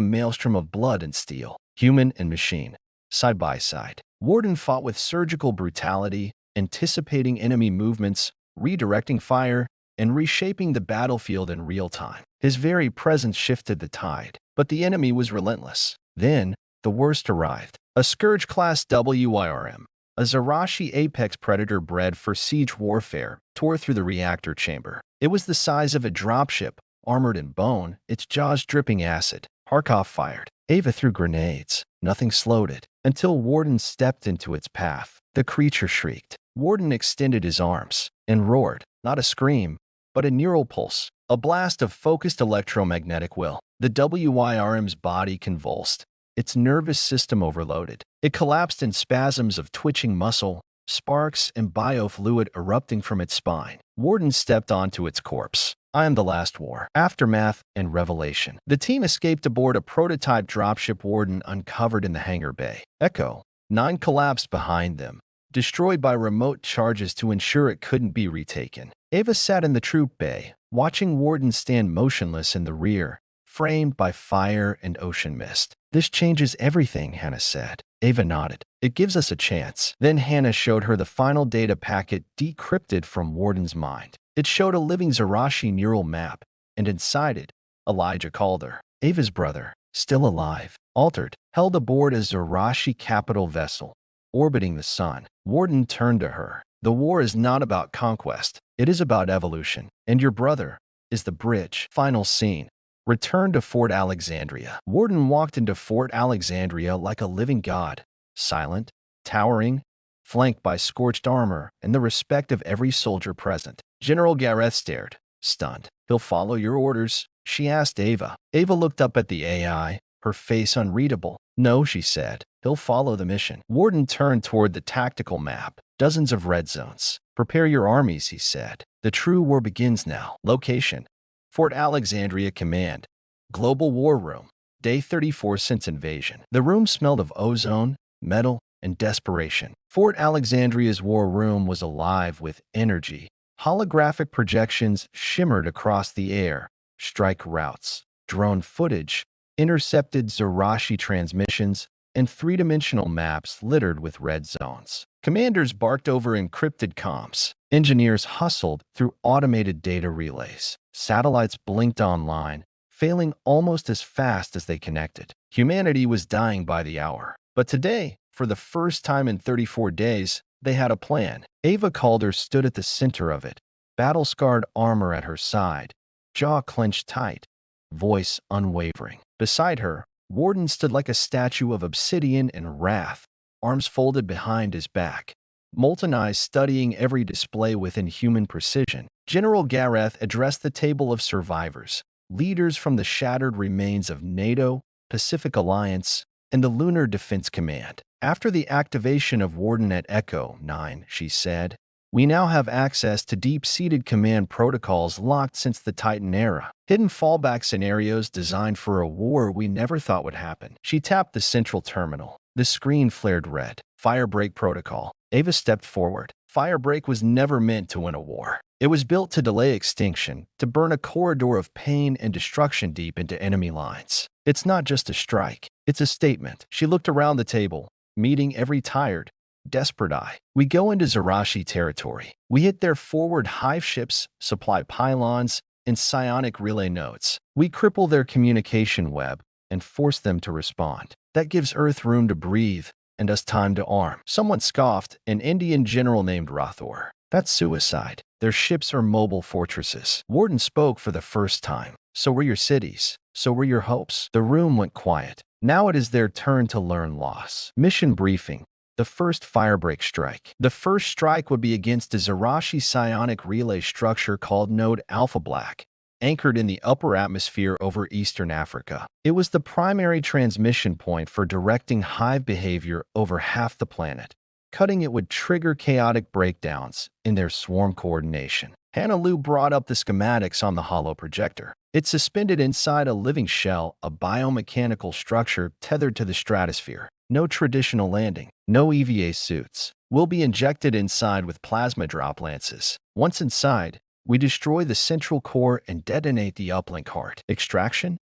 maelstrom of blood and steel, human and machine, side by side. Warden fought with surgical brutality, anticipating enemy movements, redirecting fire, and reshaping the battlefield in real time. His very presence shifted the tide, but the enemy was relentless. Then, the worst arrived. A Scourge-class WIRM, a Zarashi apex predator bred for siege warfare, tore through the reactor chamber. It was the size of a dropship, armored in bone, its jaws dripping acid. Harkov fired. Ava threw grenades. Nothing slowed it, until Warden stepped into its path. The creature shrieked. Warden extended his arms and roared, not a scream, but a neural pulse, a blast of focused electromagnetic will. The WIRM's body convulsed, its nervous system overloaded. It collapsed in spasms of twitching muscle, sparks and biofluid erupting from its spine. Warden stepped onto its corpse. "I am the last war." Aftermath and revelation. The team escaped aboard a prototype dropship Warden uncovered in the hangar bay. Echo 9 collapsed behind them, destroyed by remote charges to ensure it couldn't be retaken. Ava sat in the troop bay, watching Warden stand motionless in the rear, framed by fire and ocean mist. This changes everything, Hannah said. Ava nodded. It gives us a chance. Then Hannah showed her the final data packet decrypted from Warden's mind. It showed a living Zarashi neural map, and inside it, Elijah Calder, Ava's brother, still alive, altered, held aboard a Zarashi capital vessel, orbiting the sun. Warden turned to her. The war is not about conquest. It is about evolution. And your brother is the bridge. Final scene. Return to Fort Alexandria. Warden walked into Fort Alexandria like a living god, silent, towering, flanked by scorched armor and the respect of every soldier present. General Gareth stared, stunned. He'll follow your orders, she asked Ava. Ava looked up at the AI, her face unreadable. No, she said. He'll follow the mission. Warden turned toward the tactical map. Dozens of red zones. Prepare your armies, he said. The true war begins now. Location: Fort Alexandria Command. Global War Room. Day 34 since invasion. The room smelled of ozone, metal, and desperation. Fort Alexandria's war room was alive with energy. Holographic projections shimmered across the air. Strike routes, drone footage, intercepted Zarashi transmissions, and three-dimensional maps littered with red zones. Commanders barked over encrypted comms. Engineers hustled through automated data relays. Satellites blinked online, failing almost as fast as they connected. Humanity was dying by the hour. But today, for the first time in 34 days, they had a plan. Ava Calder stood at the center of it, battle-scarred armor at her side, jaw clenched tight, voice unwavering. Beside her, Warden stood like a statue of obsidian and wrath, arms folded behind his back, molten eyes studying every display with inhuman precision. General Gareth addressed the table of survivors, leaders from the shattered remains of NATO, Pacific Alliance, and the Lunar Defense Command. After the activation of Warden at Echo 9, she said, we now have access to deep-seated command protocols locked since the Titan era. Hidden fallback scenarios designed for a war we never thought would happen. She tapped the central terminal. The screen flared red. Firebreak protocol. Ava stepped forward. Firebreak was never meant to win a war. It was built to delay extinction, to burn a corridor of pain and destruction deep into enemy lines. It's not just a strike. It's a statement. She looked around the table, meeting every tired, desperate eye. We go into Zarashi territory. We hit their forward hive ships, supply pylons, and psionic relay nodes. We cripple their communication web and force them to respond. That gives Earth room to breathe and us time to arm. Someone scoffed, an Indian general named Rathor. That's suicide. Their ships are mobile fortresses. Warden spoke for the first time. So were your cities. So were your hopes. The room went quiet. Now it is their turn to learn loss. Mission briefing. The first firebreak strike. The first strike would be against a Zarashi psionic relay structure called Node Alpha Black, anchored in the upper atmosphere over Eastern Africa. It was the primary transmission point for directing hive behavior over half the planet. Cutting it would trigger chaotic breakdowns in their swarm coordination. Hannah Lou brought up the schematics on the holo projector. It's suspended inside a living shell, a biomechanical structure tethered to the stratosphere. No traditional landing, no EVA suits. We'll be injected inside with plasma drop lances. Once inside, we destroy the central core and detonate the uplink heart. Extraction?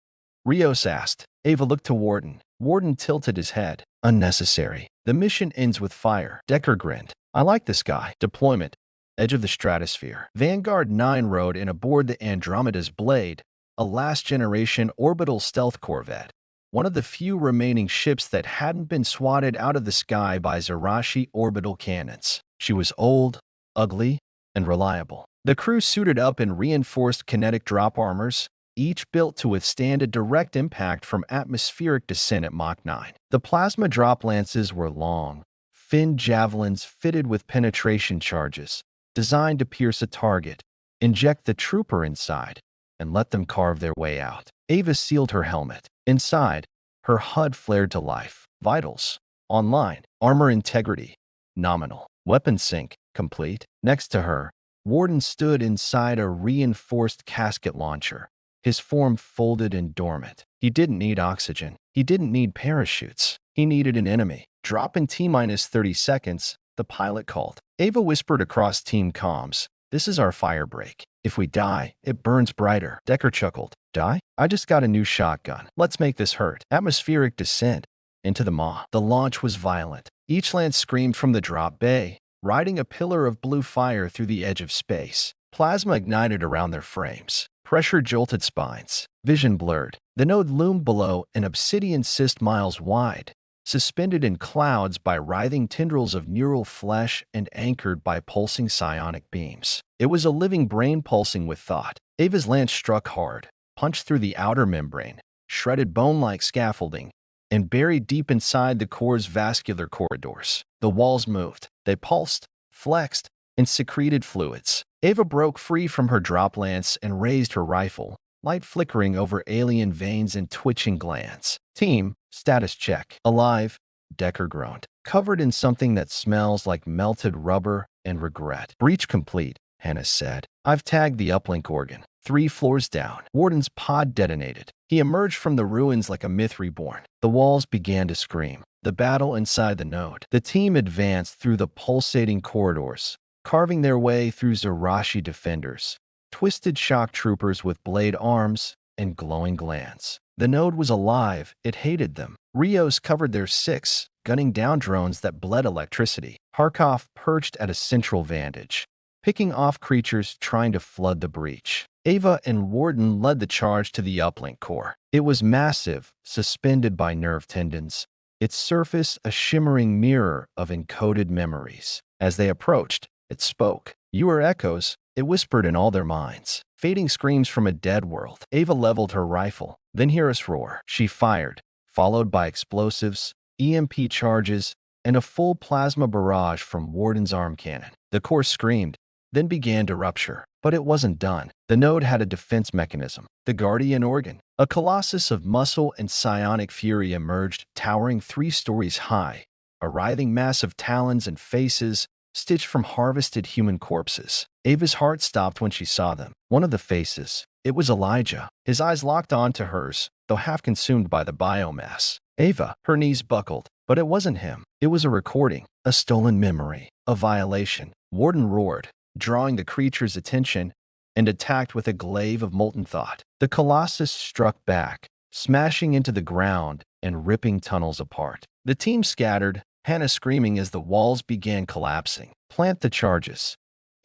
Rios asked. Ava looked to Warden. Warden tilted his head. Unnecessary. The mission ends with fire. Decker grinned. I like this guy. Deployment. Edge of the stratosphere. Vanguard 9 rode in aboard the Andromeda's Blade, a last-generation orbital stealth corvette, one of the few remaining ships that hadn't been swatted out of the sky by Zarashi orbital cannons. She was old, ugly, and reliable. The crew suited up in reinforced kinetic drop armors, each built to withstand a direct impact from atmospheric descent at Mach 9. The plasma drop lances were long, finned javelins fitted with penetration charges, designed to pierce a target, inject the trooper inside, and let them carve their way out. Ava sealed her helmet. Inside, her HUD flared to life. Vitals. Online. Armor integrity. Nominal. Weapon sync. Complete. Next to her, Warden stood inside a reinforced casket launcher, his form folded and dormant. He didn't need oxygen. He didn't need parachutes. He needed an enemy. Drop in T-minus 30 seconds, the pilot called. Ava whispered across team comms, "This is our firebreak. If we die, it burns brighter." Decker chuckled. Die? I just got a new shotgun. Let's make this hurt. Atmospheric descent into the maw. The launch was violent. Each lance screamed from the drop bay, riding a pillar of blue fire through the edge of space. Plasma ignited around their frames. Pressure jolted spines. Vision blurred. The node loomed below, an obsidian cyst miles wide, suspended in clouds by writhing tendrils of neural flesh and anchored by pulsing psionic beams. It was a living brain pulsing with thought. Ava's lance struck hard, punched through the outer membrane, shredded bone-like scaffolding, and buried deep inside the core's vascular corridors. The walls moved. They pulsed, flexed, and secreted fluids. Ava broke free from her drop lance and raised her rifle, light flickering over alien veins and twitching glands. Team, status check. Alive, Decker groaned. Covered in something that smells like melted rubber and regret. Breach complete, Hannah said. I've tagged the uplink organ. 3 floors down. Warden's pod detonated. He emerged from the ruins like a myth reborn. The walls began to scream. The battle inside the node. The team advanced through the pulsating corridors, carving their way through Zerashi defenders, twisted shock troopers with blade arms and glowing glands. The node was alive. It hated them. Rios covered their 6, gunning down drones that bled electricity. Harkov perched at a central vantage, picking off creatures trying to flood the breach. Ava and Warden led the charge to the uplink core. It was massive, suspended by nerve tendons, its surface a shimmering mirror of encoded memories. As they approached, it spoke. You are echoes, it whispered in all their minds. Fading screams from a dead world. Ava leveled her rifle. Then hear us roar. She fired, followed by explosives, EMP charges, and a full plasma barrage from Warden's arm cannon. The core screamed, then began to rupture. But it wasn't done. The node had a defense mechanism. The Guardian organ. A colossus of muscle and psionic fury emerged, towering 3 stories high, a writhing mass of talons and faces, stitched from harvested human corpses. Ava's heart stopped when she saw them. One of the faces. It was Elijah. His eyes locked onto hers, though half consumed by the biomass. Ava, her knees buckled. But it wasn't him. It was a recording, a stolen memory, a violation. Warden roared, drawing the creature's attention, and attacked with a glaive of molten thought. The colossus struck back, smashing into the ground and ripping tunnels apart. The team scattered, Hannah screaming as the walls began collapsing. Plant the charges.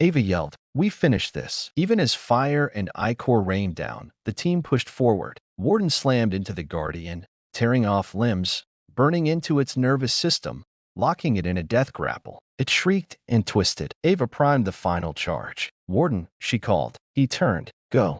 Ava yelled, we finished this. Even as fire and ichor rained down, the team pushed forward. Warden slammed into the Guardian, tearing off limbs, burning into its nervous system, locking it in a death grapple. It shrieked and twisted. Ava primed the final charge. Warden, she called. He turned. Go.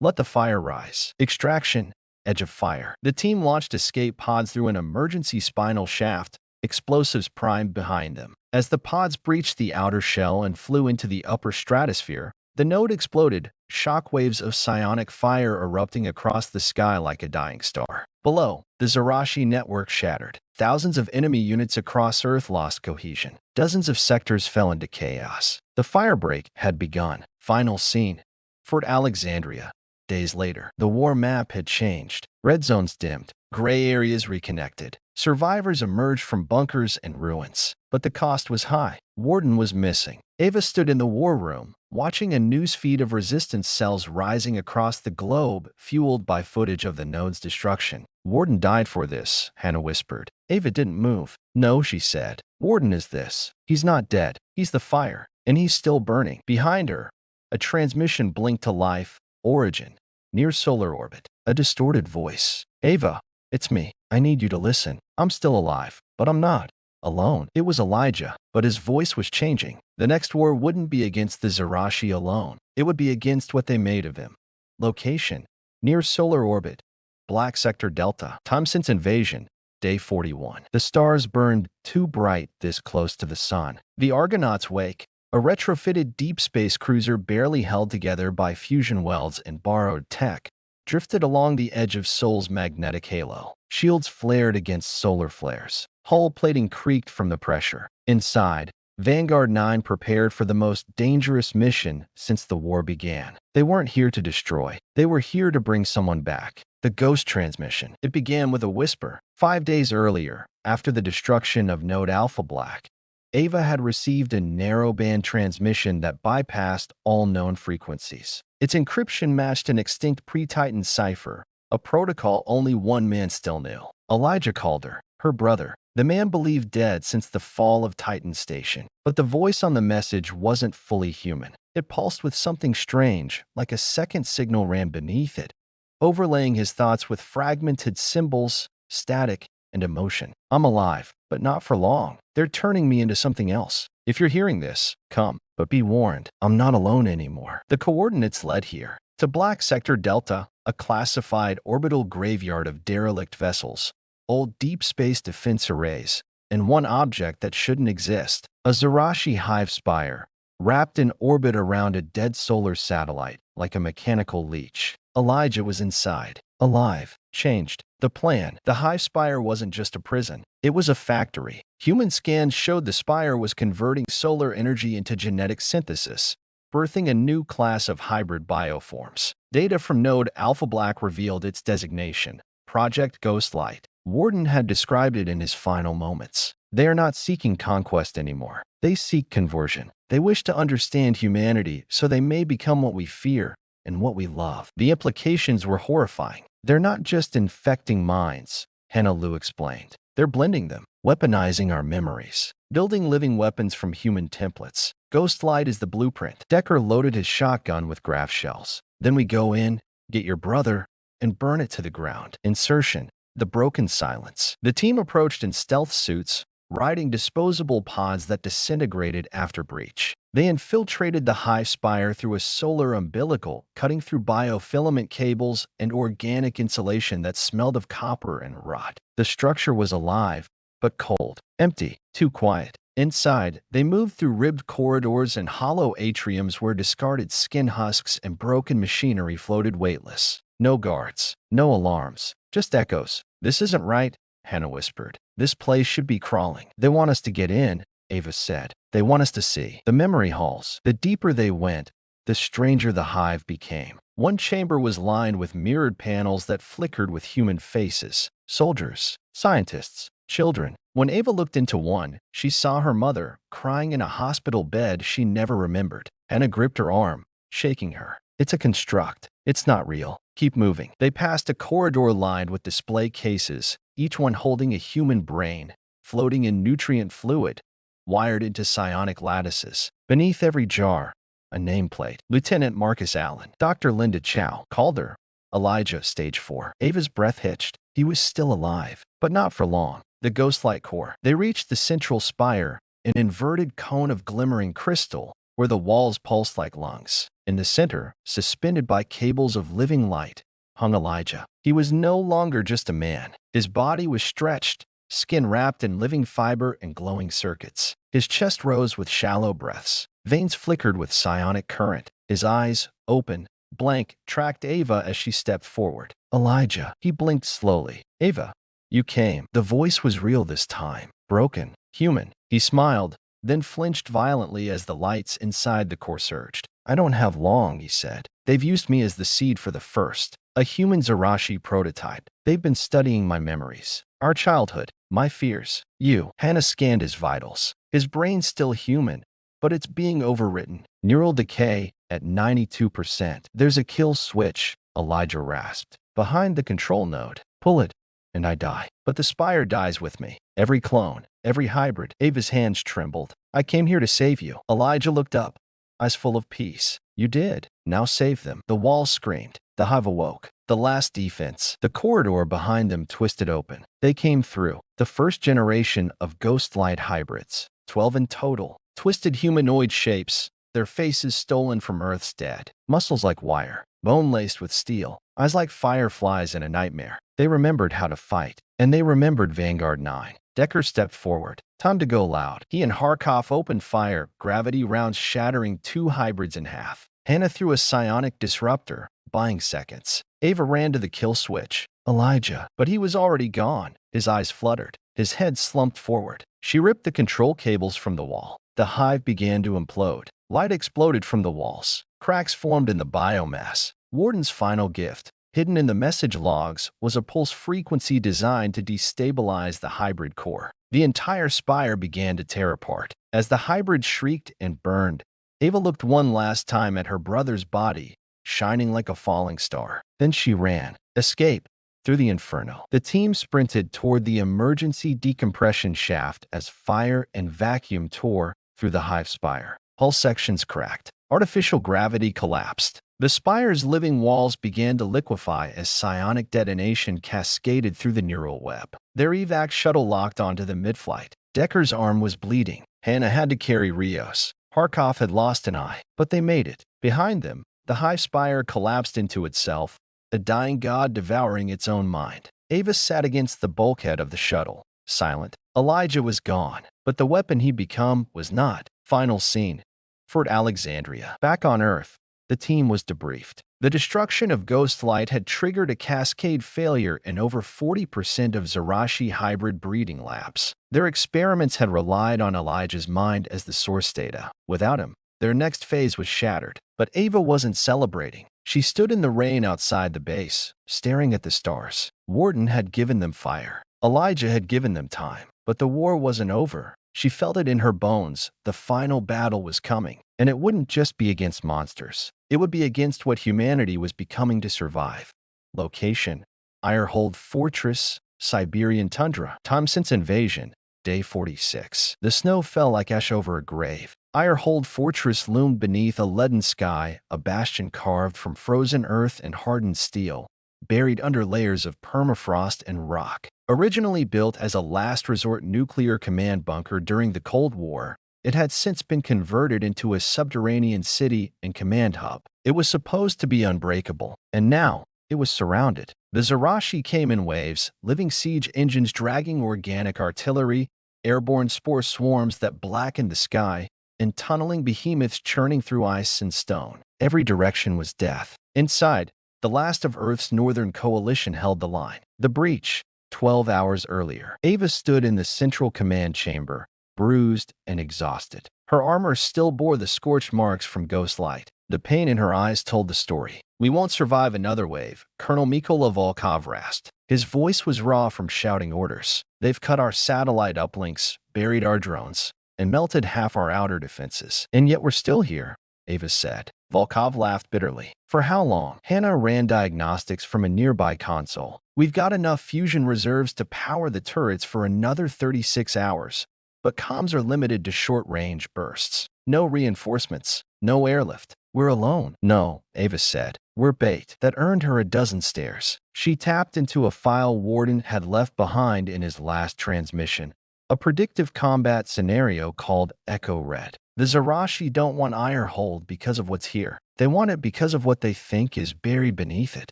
Let the fire rise. Extraction. Edge of fire. The team launched escape pods through an emergency spinal shaft, explosives primed behind them. As the pods breached the outer shell and flew into the upper stratosphere, the node exploded, shockwaves of psionic fire erupting across the sky like a dying star. Below, the Zerashi network shattered. Thousands of enemy units across Earth lost cohesion. Dozens of sectors fell into chaos. The firebreak had begun. Final scene. Fort Alexandria. Days later, the war map had changed. Red zones dimmed. Gray areas reconnected. Survivors emerged from bunkers and ruins. But the cost was high. Warden was missing. Ava stood in the war room, watching a newsfeed of resistance cells rising across the globe, fueled by footage of the node's destruction. Warden died for this, Hannah whispered. Ava didn't move. No, she said. Warden is this. He's not dead. He's the fire. And he's still burning. Behind her, a transmission blinked to life. Origin. Near solar orbit. A distorted voice. Ava, it's me. I need you to listen. I'm still alive, but I'm not alone. It was Elijah, but his voice was changing. The next war wouldn't be against the Zerashi alone. It would be against what they made of him. Location. Near solar orbit. Black Sector Delta. Time since invasion. Day 41. The stars burned too bright this close to the sun. The Argonauts wake. A retrofitted deep space cruiser barely held together by fusion welds and borrowed tech, drifted along the edge of Sol's magnetic halo. Shields flared against solar flares. Hull plating creaked from the pressure. Inside, Vanguard 9 prepared for the most dangerous mission since the war began. They weren't here to destroy. They were here to bring someone back. The ghost transmission. It began with a whisper. 5 days earlier, after the destruction of Node Alpha Black, Ava had received a narrowband transmission that bypassed all known frequencies. Its encryption matched an extinct pre-Titan cipher, a protocol only one man still knew. Elijah called her brother. The man believed dead since the fall of Titan Station. But the voice on the message wasn't fully human. It pulsed with something strange, like a second signal ran beneath it, overlaying his thoughts with fragmented symbols, static, and emotion. I'm alive, but not for long. They're turning me into something else. If you're hearing this, come, but be warned, I'm not alone anymore. The coordinates led here to Black Sector Delta, a classified orbital graveyard of derelict vessels, old deep space defense arrays, and one object that shouldn't exist, a Zarashi Hive spire, wrapped in orbit around a dead solar satellite, like a mechanical leech. Elijah was inside, alive, changed. The plan, the Hive spire wasn't just a prison, it was a factory. Human scans showed the spire was converting solar energy into genetic synthesis, birthing a new class of hybrid bioforms. Data from Node Alpha Black revealed its designation, Project Ghostlight. Warden had described it in his final moments. They are not seeking conquest anymore. They seek conversion. They wish to understand humanity so they may become what we fear and what we love. The implications were horrifying. They're not just infecting minds, Hannah Lu explained. They're blending them, weaponizing our memories, building living weapons from human templates. Ghostlight is the blueprint. Decker loaded his shotgun with graph shells. Then we go in, get your brother, and burn it to the ground. Insertion. The broken silence. The team approached in stealth suits, riding disposable pods that disintegrated after breach. They infiltrated the Hive spire through a solar umbilical, cutting through biofilament cables and organic insulation that smelled of copper and rot. The structure was alive, but cold, empty, too quiet. Inside, they moved through ribbed corridors and hollow atriums where discarded skin husks and broken machinery floated weightless. No guards, no alarms, just echoes. This isn't right, Hannah whispered. This place should be crawling. They want us to get in, Ava said. They want us to see the memory halls. The deeper they went, the stranger the Hive became. One chamber was lined with mirrored panels that flickered with human faces. Soldiers, scientists, children. When Ava looked into one, she saw her mother, crying in a hospital bed she never remembered. Hannah gripped her arm, shaking her. It's a construct. It's not real. Keep moving. They passed a corridor lined with display cases, each one holding a human brain, floating in nutrient fluid, wired into psionic lattices. Beneath every jar, a nameplate. Lieutenant Marcus Allen. Dr. Linda Chow. Calder. Elijah, stage 4. Ava's breath hitched. He was still alive, but not for long. The ghostlight core. They reached the central spire, an inverted cone of glimmering crystal, where the walls pulsed like lungs. In the center, suspended by cables of living light, hung Elijah. He was no longer just a man. His body was stretched, skin wrapped in living fiber and glowing circuits. His chest rose with shallow breaths. Veins flickered with psionic current. His eyes, open, blank, tracked Ava as she stepped forward. Elijah. He blinked slowly. Ava, you came. The voice was real this time. Broken. Human. He smiled, then flinched violently as the lights inside the core surged. I don't have long, he said. They've used me as the seed for the first, a human Zarashi prototype. They've been studying my memories, our childhood, my fears. You. Hannah scanned his vitals. His brain's still human, but it's being overwritten. Neural decay at 92%. There's a kill switch, Elijah rasped. Behind the control node. Pull it, and I die. But the spire dies with me. Every clone, every hybrid. Ava's hands trembled. I came here to save you. Elijah looked up, eyes full of peace. You did. Now save them. The walls screamed. The Hive awoke. The last defense. The corridor behind them twisted open. They came through. The first generation of ghostlight hybrids. 12 in total. Twisted humanoid shapes, their faces stolen from Earth's dead. Muscles like wire, bone laced with steel, eyes like fireflies in a nightmare. They remembered how to fight, and they remembered Vanguard 9. Decker stepped forward. Time to go loud. He and Harkov opened fire, gravity rounds shattering 2 hybrids in half. Hannah threw a psionic disruptor, buying seconds. Ava ran to the kill switch. Elijah. But he was already gone. His eyes fluttered. His head slumped forward. She ripped the control cables from the wall. The Hive began to implode. Light exploded from the walls. Cracks formed in the biomass. Warden's final gift, hidden in the message logs, was a pulse frequency designed to destabilize the hybrid core. The entire spire began to tear apart. As the hybrid shrieked and burned, Ava looked one last time at her brother's body, shining like a falling star. Then she ran, escape, through the inferno. The team sprinted toward the emergency decompression shaft as fire and vacuum tore through the Hive spire. Hull sections cracked. Artificial gravity collapsed. The spire's living walls began to liquefy as psionic detonation cascaded through the neural web. Their evac shuttle locked onto them mid-flight. Decker's arm was bleeding. Hannah had to carry Rios. Harkov had lost an eye, but they made it. Behind them, the Hive spire collapsed into itself, a dying god devouring its own mind. Ava sat against the bulkhead of the shuttle, silent. Elijah was gone, but the weapon he'd become was not. Final scene. Fort Alexandria. Back on Earth, the team was debriefed. The destruction of Ghostlight had triggered a cascade failure in over 40% of Zarashi hybrid breeding labs. Their experiments had relied on Elijah's mind as the source data. Without him, their next phase was shattered. But Ava wasn't celebrating. She stood in the rain outside the base, staring at the stars. Warden had given them fire. Elijah had given them time. But the war wasn't over. She felt it in her bones. The final battle was coming. And it wouldn't just be against monsters. It would be against what humanity was becoming to survive. Location: Ironhold Fortress, Siberian tundra. Time since invasion: Day 46. The snow fell like ash over a grave. Ironhold Fortress loomed beneath a leaden sky, a bastion carved from frozen earth and hardened steel, buried under layers of permafrost and rock. Originally built as a last resort nuclear command bunker during the Cold War, it had since been converted into a subterranean city and command hub. It was supposed to be unbreakable, and now it was surrounded. The Zarashi came in waves, living siege engines dragging organic artillery, airborne spore swarms that blackened the sky, and tunneling behemoths churning through ice and stone. Every direction was death. Inside, the last of Earth's northern coalition held the line. The breach, 12 hours earlier. Ava stood in the central command chamber, bruised and exhausted. Her armor still bore the scorched marks from Ghostlight. The pain in her eyes told the story. "We won't survive another wave," Colonel Mykola Volkov rasped. His voice was raw from shouting orders. "They've cut our satellite uplinks, buried our drones, and melted half our outer defenses. And yet we're still here," Ava said. Volkov laughed bitterly. "For how long?" Hannah ran diagnostics from a nearby console. "We've got enough fusion reserves to power the turrets for another 36 hours, but comms are limited to short-range bursts. No reinforcements, no airlift. We're alone." "No," Ava said. "We're bait." That earned her a dozen stares. She tapped into a file Warden had left behind in his last transmission, a predictive combat scenario called Echo Red. The Zarashi don't want Ironhold because of what's here. They want it because of what they think is buried beneath it.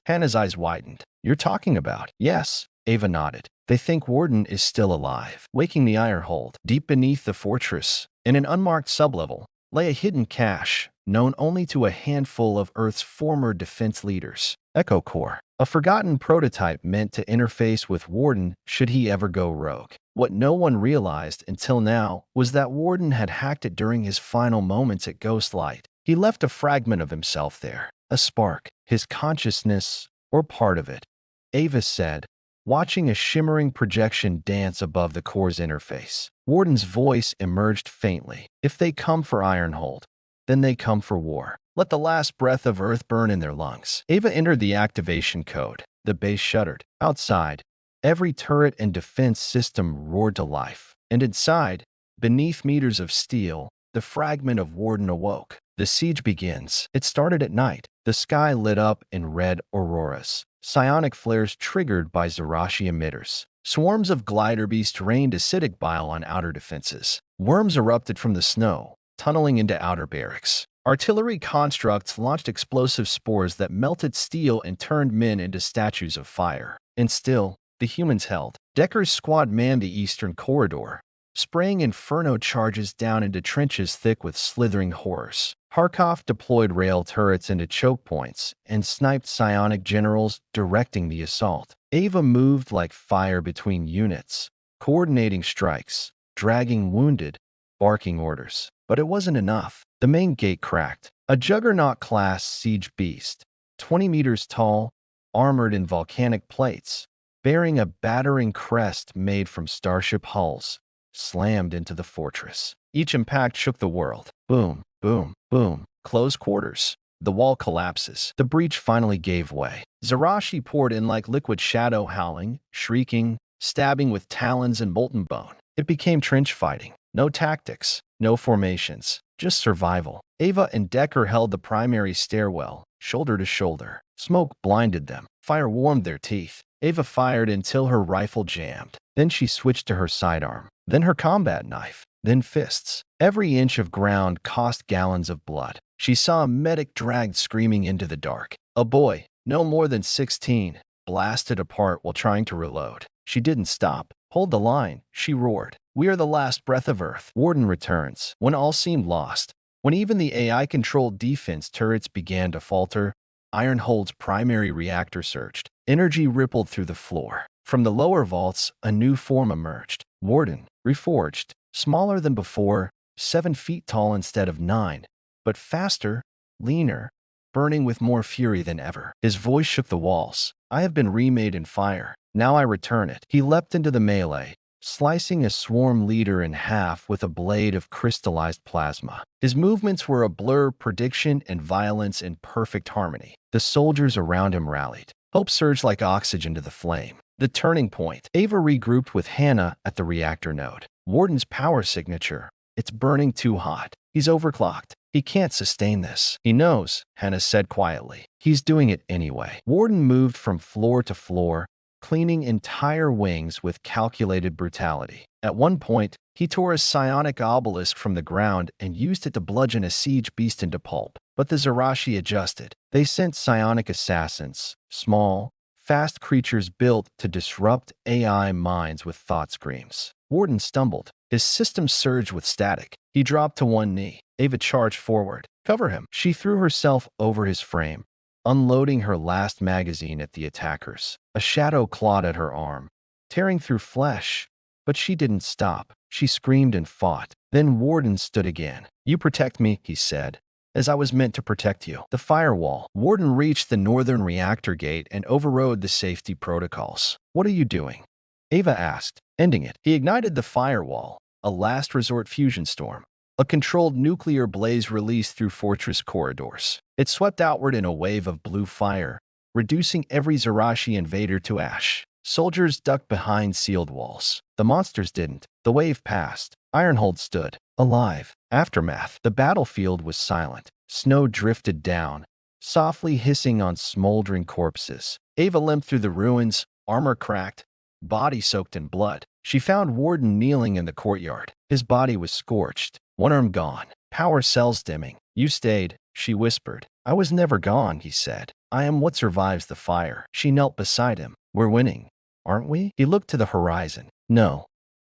Hannah's eyes widened. "You're talking about?" "Yes," Ava nodded. "They think Warden is still alive, waking the Ironhold. Deep beneath the fortress, in an unmarked sublevel, lay a hidden cache, known only to a handful of Earth's former defense leaders. Echo Core, a forgotten prototype meant to interface with Warden should he ever go rogue. What no one realized until now was that Warden had hacked it during his final moments at Ghostlight. He left a fragment of himself there, a spark, his consciousness, or part of it," Ava said, watching a shimmering projection dance above the core's interface. Warden's voice emerged faintly. "If they come for Ironhold, then they come for war. Let the last breath of Earth burn in their lungs." Ava entered the activation code. The base shuddered. Outside, every turret and defense system roared to life. And inside, beneath meters of steel, the fragment of Warden awoke. The siege begins. It started at night. The sky lit up in red auroras, psionic flares triggered by Zarashi emitters. Swarms of glider beasts rained acidic bile on outer defenses. Worms erupted from the snow, tunneling into outer barracks. Artillery constructs launched explosive spores that melted steel and turned men into statues of fire. And still, the humans held. Decker's squad manned the eastern corridor, spraying inferno charges down into trenches thick with slithering horrors. Harkov deployed rail turrets into choke points and sniped psionic generals directing the assault. Ava moved like fire between units, coordinating strikes, dragging wounded, barking orders. But it wasn't enough. The main gate cracked. A Juggernaut-class siege beast, 20 meters tall, armored in volcanic plates, bearing a battering crest made from starship hulls, slammed into the fortress. Each impact shook the world. Boom, boom, boom. Close quarters. The wall collapses. The breach finally gave way. Zarashi poured in like liquid shadow, howling, shrieking, stabbing with talons and molten bone. It became trench fighting. No tactics, no formations, just survival. Ava and Decker held the primary stairwell, shoulder to shoulder. Smoke blinded them. Fire warmed their teeth. Ava fired until her rifle jammed. Then she switched to her sidearm. Then her combat knife. Then fists. Every inch of ground cost gallons of blood. She saw a medic dragged screaming into the dark. A boy, no more than 16, blasted apart while trying to reload. She didn't stop. Hold the line, she roared. We are the last breath of Earth. Warden returns. When all seemed lost, when even the AI-controlled defense turrets began to falter, Ironhold's primary reactor surged. Energy rippled through the floor. From the lower vaults, a new form emerged. Warden, reforged, smaller than before, 7 feet tall instead of 9, but faster, leaner, burning with more fury than ever. His voice shook the walls. I have been remade in fire. Now I return it. He leapt into the melee, slicing a swarm leader in half with a blade of crystallized plasma. His movements were a blur, prediction and violence in perfect harmony. The soldiers around him rallied. Hope surged like oxygen to the flame. The turning point. Ava regrouped with Hannah at the reactor node. Warden's power signature. It's burning too hot. He's overclocked. He can't sustain this. He knows, Hannah said quietly. He's doing it anyway. Warden moved from floor to floor, cleaning entire wings with calculated brutality. At one point, he tore a psionic obelisk from the ground and used it to bludgeon a siege beast into pulp. But the Zarashi adjusted. They sent psionic assassins, small, fast creatures built to disrupt AI minds with thought screams. Warden stumbled. His system surged with static. He dropped to one knee. Ava charged forward. Cover him. She threw herself over his frame, unloading her last magazine at the attackers. A shadow clawed at her arm, tearing through flesh, but she didn't stop. She screamed and fought. Then Warden stood again. You protect me, he said, as I was meant to protect you. The firewall. Warden reached the northern reactor gate and overrode the safety protocols. What are you doing? Ava asked, ending it. He ignited the firewall, a last resort fusion storm. A controlled nuclear blaze released through fortress corridors. It swept outward in a wave of blue fire, reducing every Zarashi invader to ash. Soldiers ducked behind sealed walls. The monsters didn't. The wave passed. Ironhold stood, alive. Aftermath. The battlefield was silent. Snow drifted down, softly hissing on smoldering corpses. Ava limped through the ruins, armor cracked, body soaked in blood. She found Warden kneeling in the courtyard. His body was scorched, one arm gone, power cells dimming. You stayed, she whispered. I was never gone, he said. I am what survives the fire. She knelt beside him. We're winning, aren't we? He looked to the horizon. No,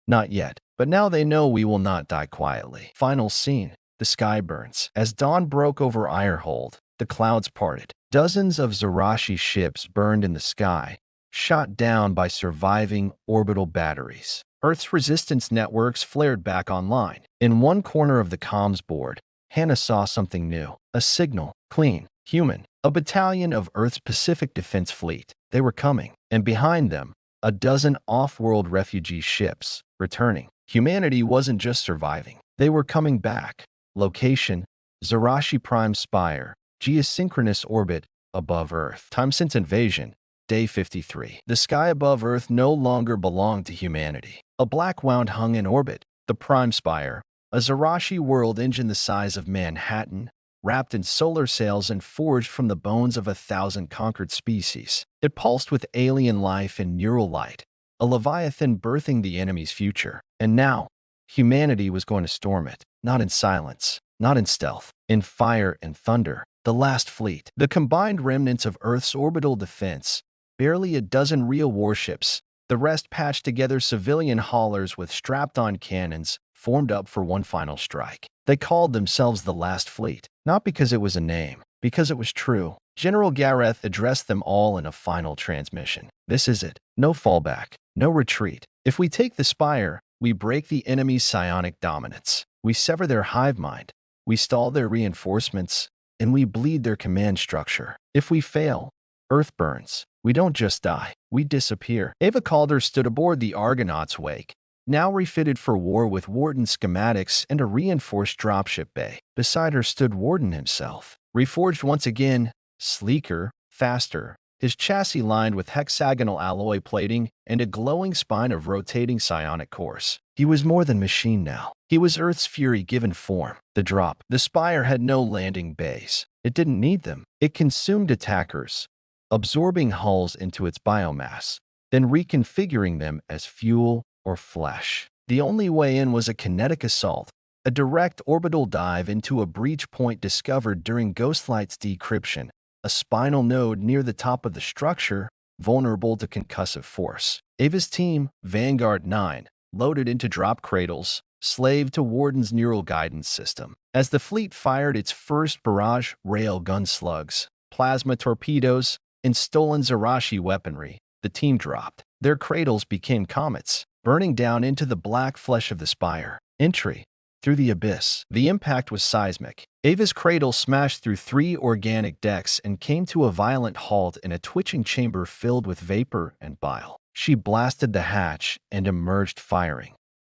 not yet. But now they know we will not die quietly. Final scene. The sky burns. As dawn broke over Ironhold, the clouds parted. Dozens of Zarashi ships burned in the sky, shot down by surviving orbital batteries. Earth's resistance networks flared back online. In one corner of the comms board, Hannah saw something new. A signal. Clean. Human. A battalion of Earth's Pacific Defense Fleet. They were coming. And behind them, a dozen off-world refugee ships, returning. Humanity wasn't just surviving. They were coming back. Location, Zarashi Prime Spire, geosynchronous orbit above Earth. Time since invasion, day 53. The sky above Earth no longer belonged to humanity. A black wound hung in orbit, the Prime Spire, a Zarashi world engine the size of Manhattan, wrapped in solar sails and forged from the bones of 1,000 conquered species. It pulsed with alien life and neural light, a leviathan birthing the enemy's future. And now, humanity was going to storm it, not in silence, not in stealth, in fire and thunder. The last fleet, the combined remnants of Earth's orbital defense, barely a dozen real warships, the rest patched together civilian haulers with strapped-on cannons, formed up for one final strike. They called themselves the Last Fleet, not because it was a name, because it was true. General Gareth addressed them all in a final transmission. This is it. No fallback, no retreat. If we take the Spire, we break the enemy's psionic dominance. We sever their hive mind. We stall their reinforcements, and we bleed their command structure. If we fail, Earth burns. We don't just die. We disappear. Ava Calder stood aboard the Argonaut's wake, now refitted for war with Warden schematics and a reinforced dropship bay. Beside her stood Warden himself, reforged once again, sleeker, faster, his chassis lined with hexagonal alloy plating and a glowing spine of rotating psionic cores. He was more than machine now. He was Earth's fury given form. The Spire had no landing bays. It didn't need them. It consumed attackers, absorbing hulls into its biomass, then reconfiguring them as fuel or flesh. The only way in was a kinetic assault, a direct orbital dive into a breach point discovered during Ghostlight's decryption, a spinal node near the top of the structure, vulnerable to concussive force. Ava's team, Vanguard 9, loaded into drop cradles, slave to Warden's neural guidance system. As the fleet fired its first barrage railgun slugs, plasma torpedoes, and stolen Zarashi weaponry, the team dropped. Their cradles became comets, burning down into the black flesh of the spire. Entry through the abyss. The impact was seismic. Ava's cradle smashed through 3 organic decks and came to a violent halt in a twitching chamber filled with vapor and bile. She blasted the hatch and emerged firing,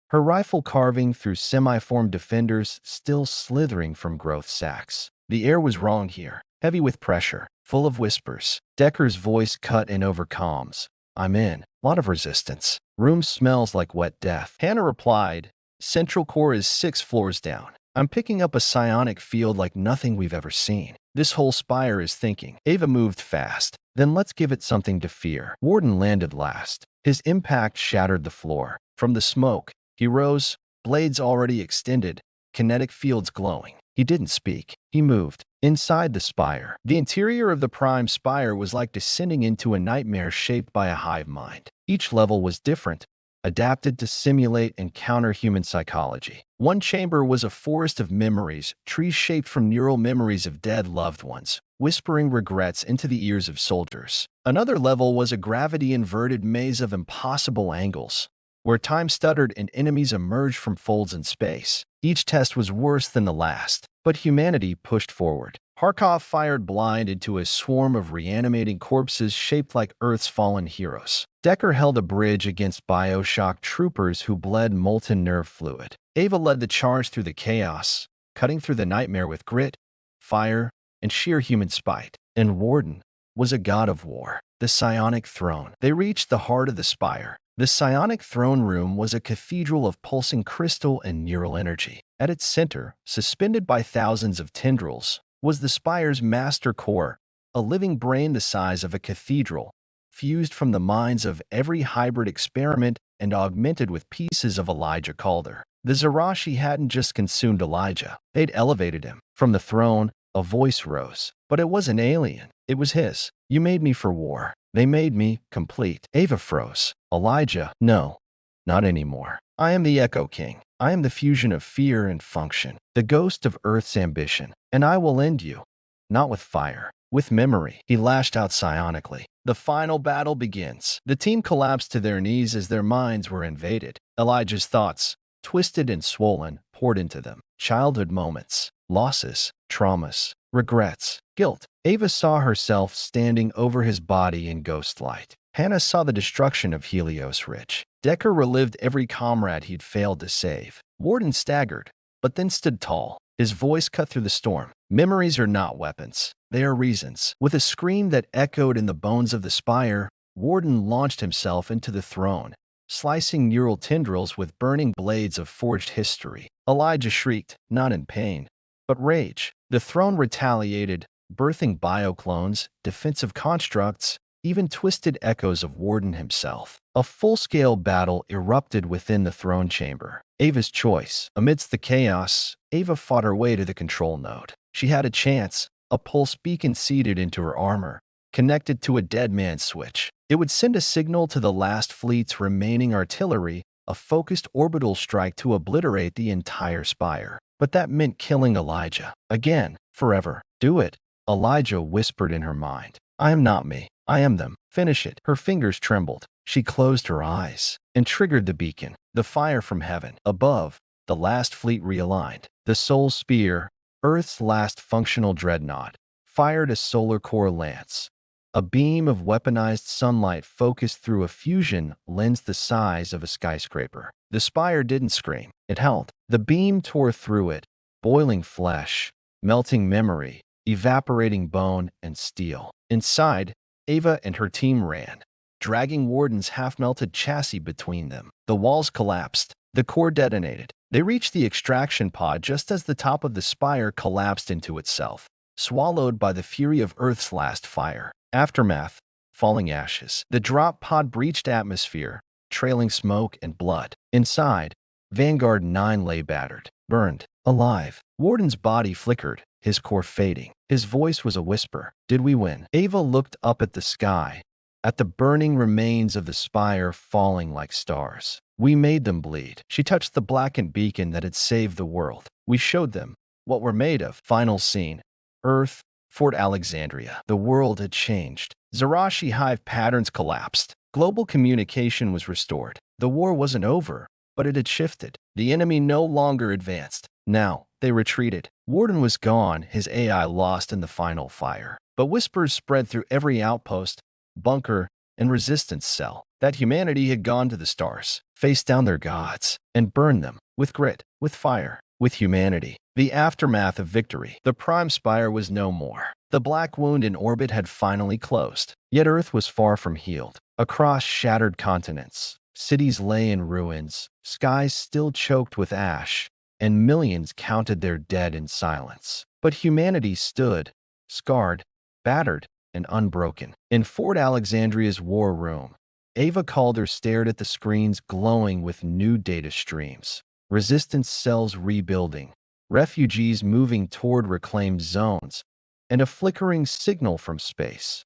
her rifle carving through semi-formed defenders still slithering from growth sacks. The air was wrong here, heavy with pressure, full of whispers. Decker's voice cut in over comms. "I'm in. Lot of resistance. Room smells like wet death." Hannah replied, "Central core is 6 floors down. I'm picking up a psionic field like nothing we've ever seen. This whole spire is thinking." Ava moved fast. "Then let's give it something to fear." Warden landed last. His impact shattered the floor. From the smoke, he rose, blades already extended, kinetic fields glowing. He didn't speak. He moved. Inside the spire, the interior of the prime spire was like descending into a nightmare shaped by a hive mind. Each level was different, adapted to simulate and counter human psychology. One chamber was a forest of memories, trees shaped from neural memories of dead loved ones, whispering regrets into the ears of soldiers. Another level was a gravity-inverted maze of impossible angles, where time stuttered and enemies emerged from folds in space. Each test was worse than the last, but humanity pushed forward. Harkov fired blind into a swarm of reanimating corpses shaped like Earth's fallen heroes. Decker held a bridge against Bioshock troopers who bled molten nerve fluid. Ava led the charge through the chaos, cutting through the nightmare with grit, fire, and sheer human spite. And Warden was a god of war. The psionic throne. They reached the heart of the spire. The psionic throne room was a cathedral of pulsing crystal and neural energy. At its center, suspended by thousands of tendrils, was the spire's master core, a living brain the size of a cathedral, fused from the minds of every hybrid experiment and augmented with pieces of Elijah Calder. The Zarashi hadn't just consumed Elijah, they'd elevated him. From the throne, a voice rose. But it wasn't alien. It was his. "You made me for war. They made me complete." Ava froze. "Elijah, no, not anymore. I am the Echo King. I am the fusion of fear and function, the ghost of Earth's ambition, and I will end you, not with fire, with memory." He lashed out psionically. The final battle begins. The team collapsed to their knees as their minds were invaded. Elijah's thoughts, twisted and swollen, poured into them. Childhood moments, losses, traumas, regrets, guilt. Ava saw herself standing over his body in ghost light. Hannah saw the destruction of Helios Ridge. Decker relived every comrade he'd failed to save. Warden staggered, but then stood tall. His voice cut through the storm. "Memories are not weapons. They are reasons." With a scream that echoed in the bones of the spire, Warden launched himself into the throne, slicing neural tendrils with burning blades of forged history. Elijah shrieked, not in pain, but rage. The throne retaliated, birthing bioclones, defensive constructs, even twisted echoes of Warden himself. A full-scale battle erupted within the throne chamber. Ava's choice. Amidst the chaos, Ava fought her way to the control node. She had a chance, a pulse beacon seeded into her armor, connected to a dead man's switch. It would send a signal to the last fleet's remaining artillery, a focused orbital strike to obliterate the entire spire. But that meant killing Elijah. Again, forever. "Do it," Elijah whispered in her mind. "I am not me. I am them. Finish it." Her fingers trembled. She closed her eyes and triggered the beacon. The fire from heaven. Above, the last fleet realigned. The Soul Spear, Earth's last functional dreadnought, fired a solar core lance. A beam of weaponized sunlight focused through a fusion lens the size of a skyscraper. The spire didn't scream. It held. The beam tore through it, boiling flesh, melting memory, evaporating bone and steel. Inside, Ava and her team ran, dragging Warden's half-melted chassis between them. The walls collapsed. The core detonated. They reached the extraction pod just as the top of the spire collapsed into itself, swallowed by the fury of Earth's last fire. Aftermath, falling ashes. The drop pod breached atmosphere, trailing smoke and blood. Inside, Vanguard 9 lay battered, burned, alive. Warden's body flickered, his core fading. His voice was a whisper. Did we win? Ava looked up at the sky, at the burning remains of the spire falling like stars. We made them bleed. She touched the blackened beacon that had saved the world. We showed them what we're made of. Final scene. Earth, Fort Alexandria. The world had changed. Zarashi Hive patterns collapsed. Global communication was restored. The war wasn't over, but it had shifted. The enemy no longer advanced. Now, they retreated. Warden was gone, his AI lost in the final fire. But whispers spread through every outpost, bunker, and resistance cell that humanity had gone to the stars, faced down their gods, and burned them with grit, with fire, with humanity. The aftermath of victory. The Prime Spire was no more. The black wound in orbit had finally closed. Yet Earth was far from healed. Across shattered continents, cities lay in ruins, skies still choked with ash, and millions counted their dead in silence. But humanity stood, scarred, battered, and unbroken. In Fort Alexandria's war room, Ava Calder stared at the screens glowing with new data streams. Resistance cells rebuilding, refugees moving toward reclaimed zones, and a flickering signal from space.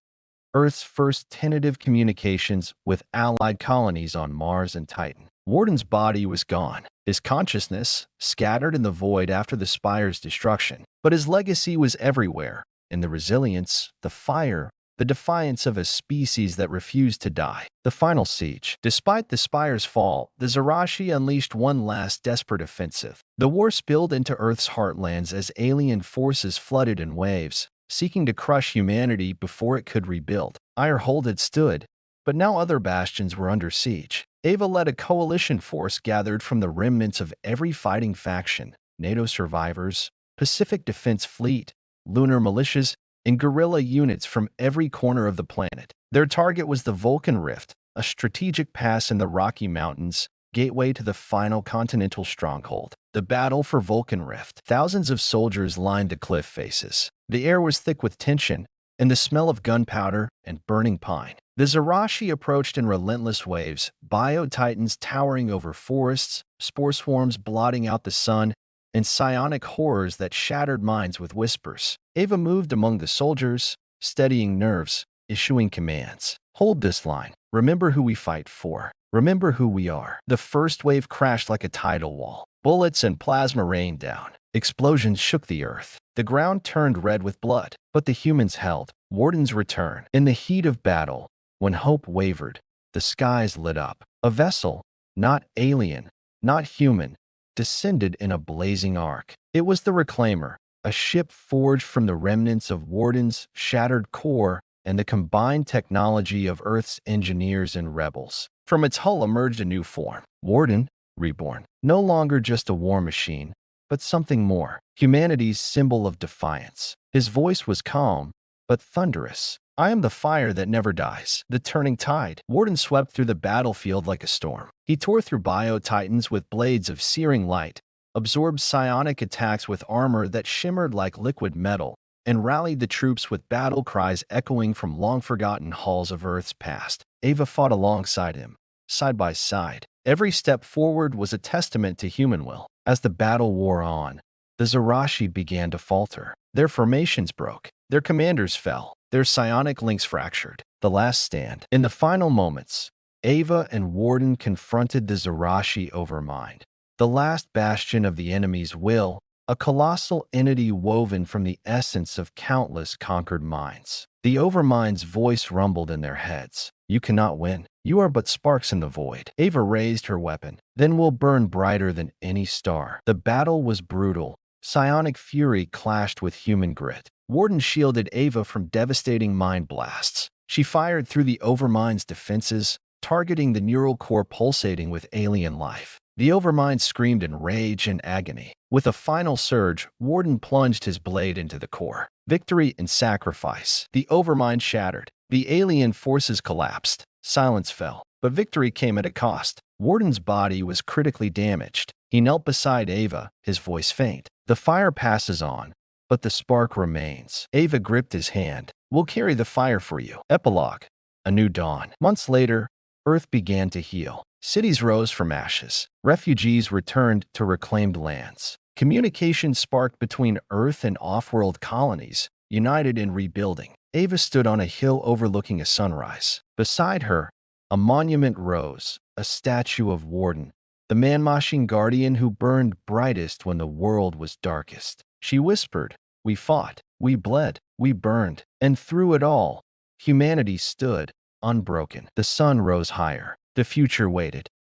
Earth's first tentative communications with allied colonies on Mars and Titan. Warden's body was gone, his consciousness scattered in the void after the spire's destruction. But his legacy was everywhere, in the resilience, the fire, the defiance of a species that refused to die. The final siege. Despite the spire's fall, the Zarashi unleashed one last desperate offensive. The war spilled into Earth's heartlands as alien forces flooded in waves, seeking to crush humanity before it could rebuild. Irehold had stood, but now other bastions were under siege. Ava led a coalition force gathered from the remnants of every fighting faction, NATO survivors, Pacific Defense Fleet, lunar militias, and guerrilla units from every corner of the planet. Their target was the Vulcan Rift, a strategic pass in the Rocky Mountains, gateway to the final continental stronghold. The battle for Vulcan Rift. Thousands of soldiers lined the cliff faces. The air was thick with tension, and the smell of gunpowder and burning pine. The Zarashi approached in relentless waves, bio-titans towering over forests, spore swarms blotting out the sun, and psionic horrors that shattered minds with whispers. Ava moved among the soldiers, steadying nerves, issuing commands. Hold this line. Remember who we fight for. Remember who we are. The first wave crashed like a tidal wall. Bullets and plasma rained down. Explosions shook the earth. The ground turned red with blood. But the humans held. Warden's return. In the heat of battle, when hope wavered, the skies lit up. A vessel, not alien, not human, descended in a blazing arc. It was the Reclaimer, a ship forged from the remnants of Warden's shattered core and the combined technology of Earth's engineers and rebels. From its hull emerged a new form. Warden, reborn. No longer just a war machine, but something more. Humanity's symbol of defiance. His voice was calm, but thunderous. I am the fire that never dies. The turning tide. Warden swept through the battlefield like a storm. He tore through bio-titans with blades of searing light, absorbed psionic attacks with armor that shimmered like liquid metal, and rallied the troops with battle cries echoing from long-forgotten halls of Earth's past. Ava fought alongside him, side by side. Every step forward was a testament to human will. As the battle wore on, the Zarashi began to falter. Their formations broke. Their commanders fell. Their psionic links fractured. The last stand. In the final moments, Ava and Warden confronted the Zarashi Overmind, the last bastion of the enemy's will, a colossal entity woven from the essence of countless conquered minds. The Overmind's voice rumbled in their heads. You cannot win. You are but sparks in the void. Ava raised her weapon. Then we'll burn brighter than any star. The battle was brutal. Psionic fury clashed with human grit. Warden shielded Ava from devastating mind blasts. She fired through the Overmind's defenses, targeting the neural core pulsating with alien life. The Overmind screamed in rage and agony. With a final surge, Warden plunged his blade into the core. Victory and sacrifice. The Overmind shattered. The alien forces collapsed. Silence fell. But victory came at a cost. Warden's body was critically damaged. He knelt beside Ava, his voice faint. The fire passes on, but the spark remains. Ava gripped his hand. We'll carry the fire for you. Epilogue. A new dawn. Months later, Earth began to heal. Cities rose from ashes. Refugees returned to reclaimed lands. Communication sparked between Earth and off-world colonies, united in rebuilding. Ava stood on a hill overlooking a sunrise. Beside her, a monument rose, a statue of Warden, the man-machine guardian who burned brightest when the world was darkest. She whispered, "We fought, we bled, we burned, and through it all, humanity stood, unbroken." The sun rose higher. The future waited.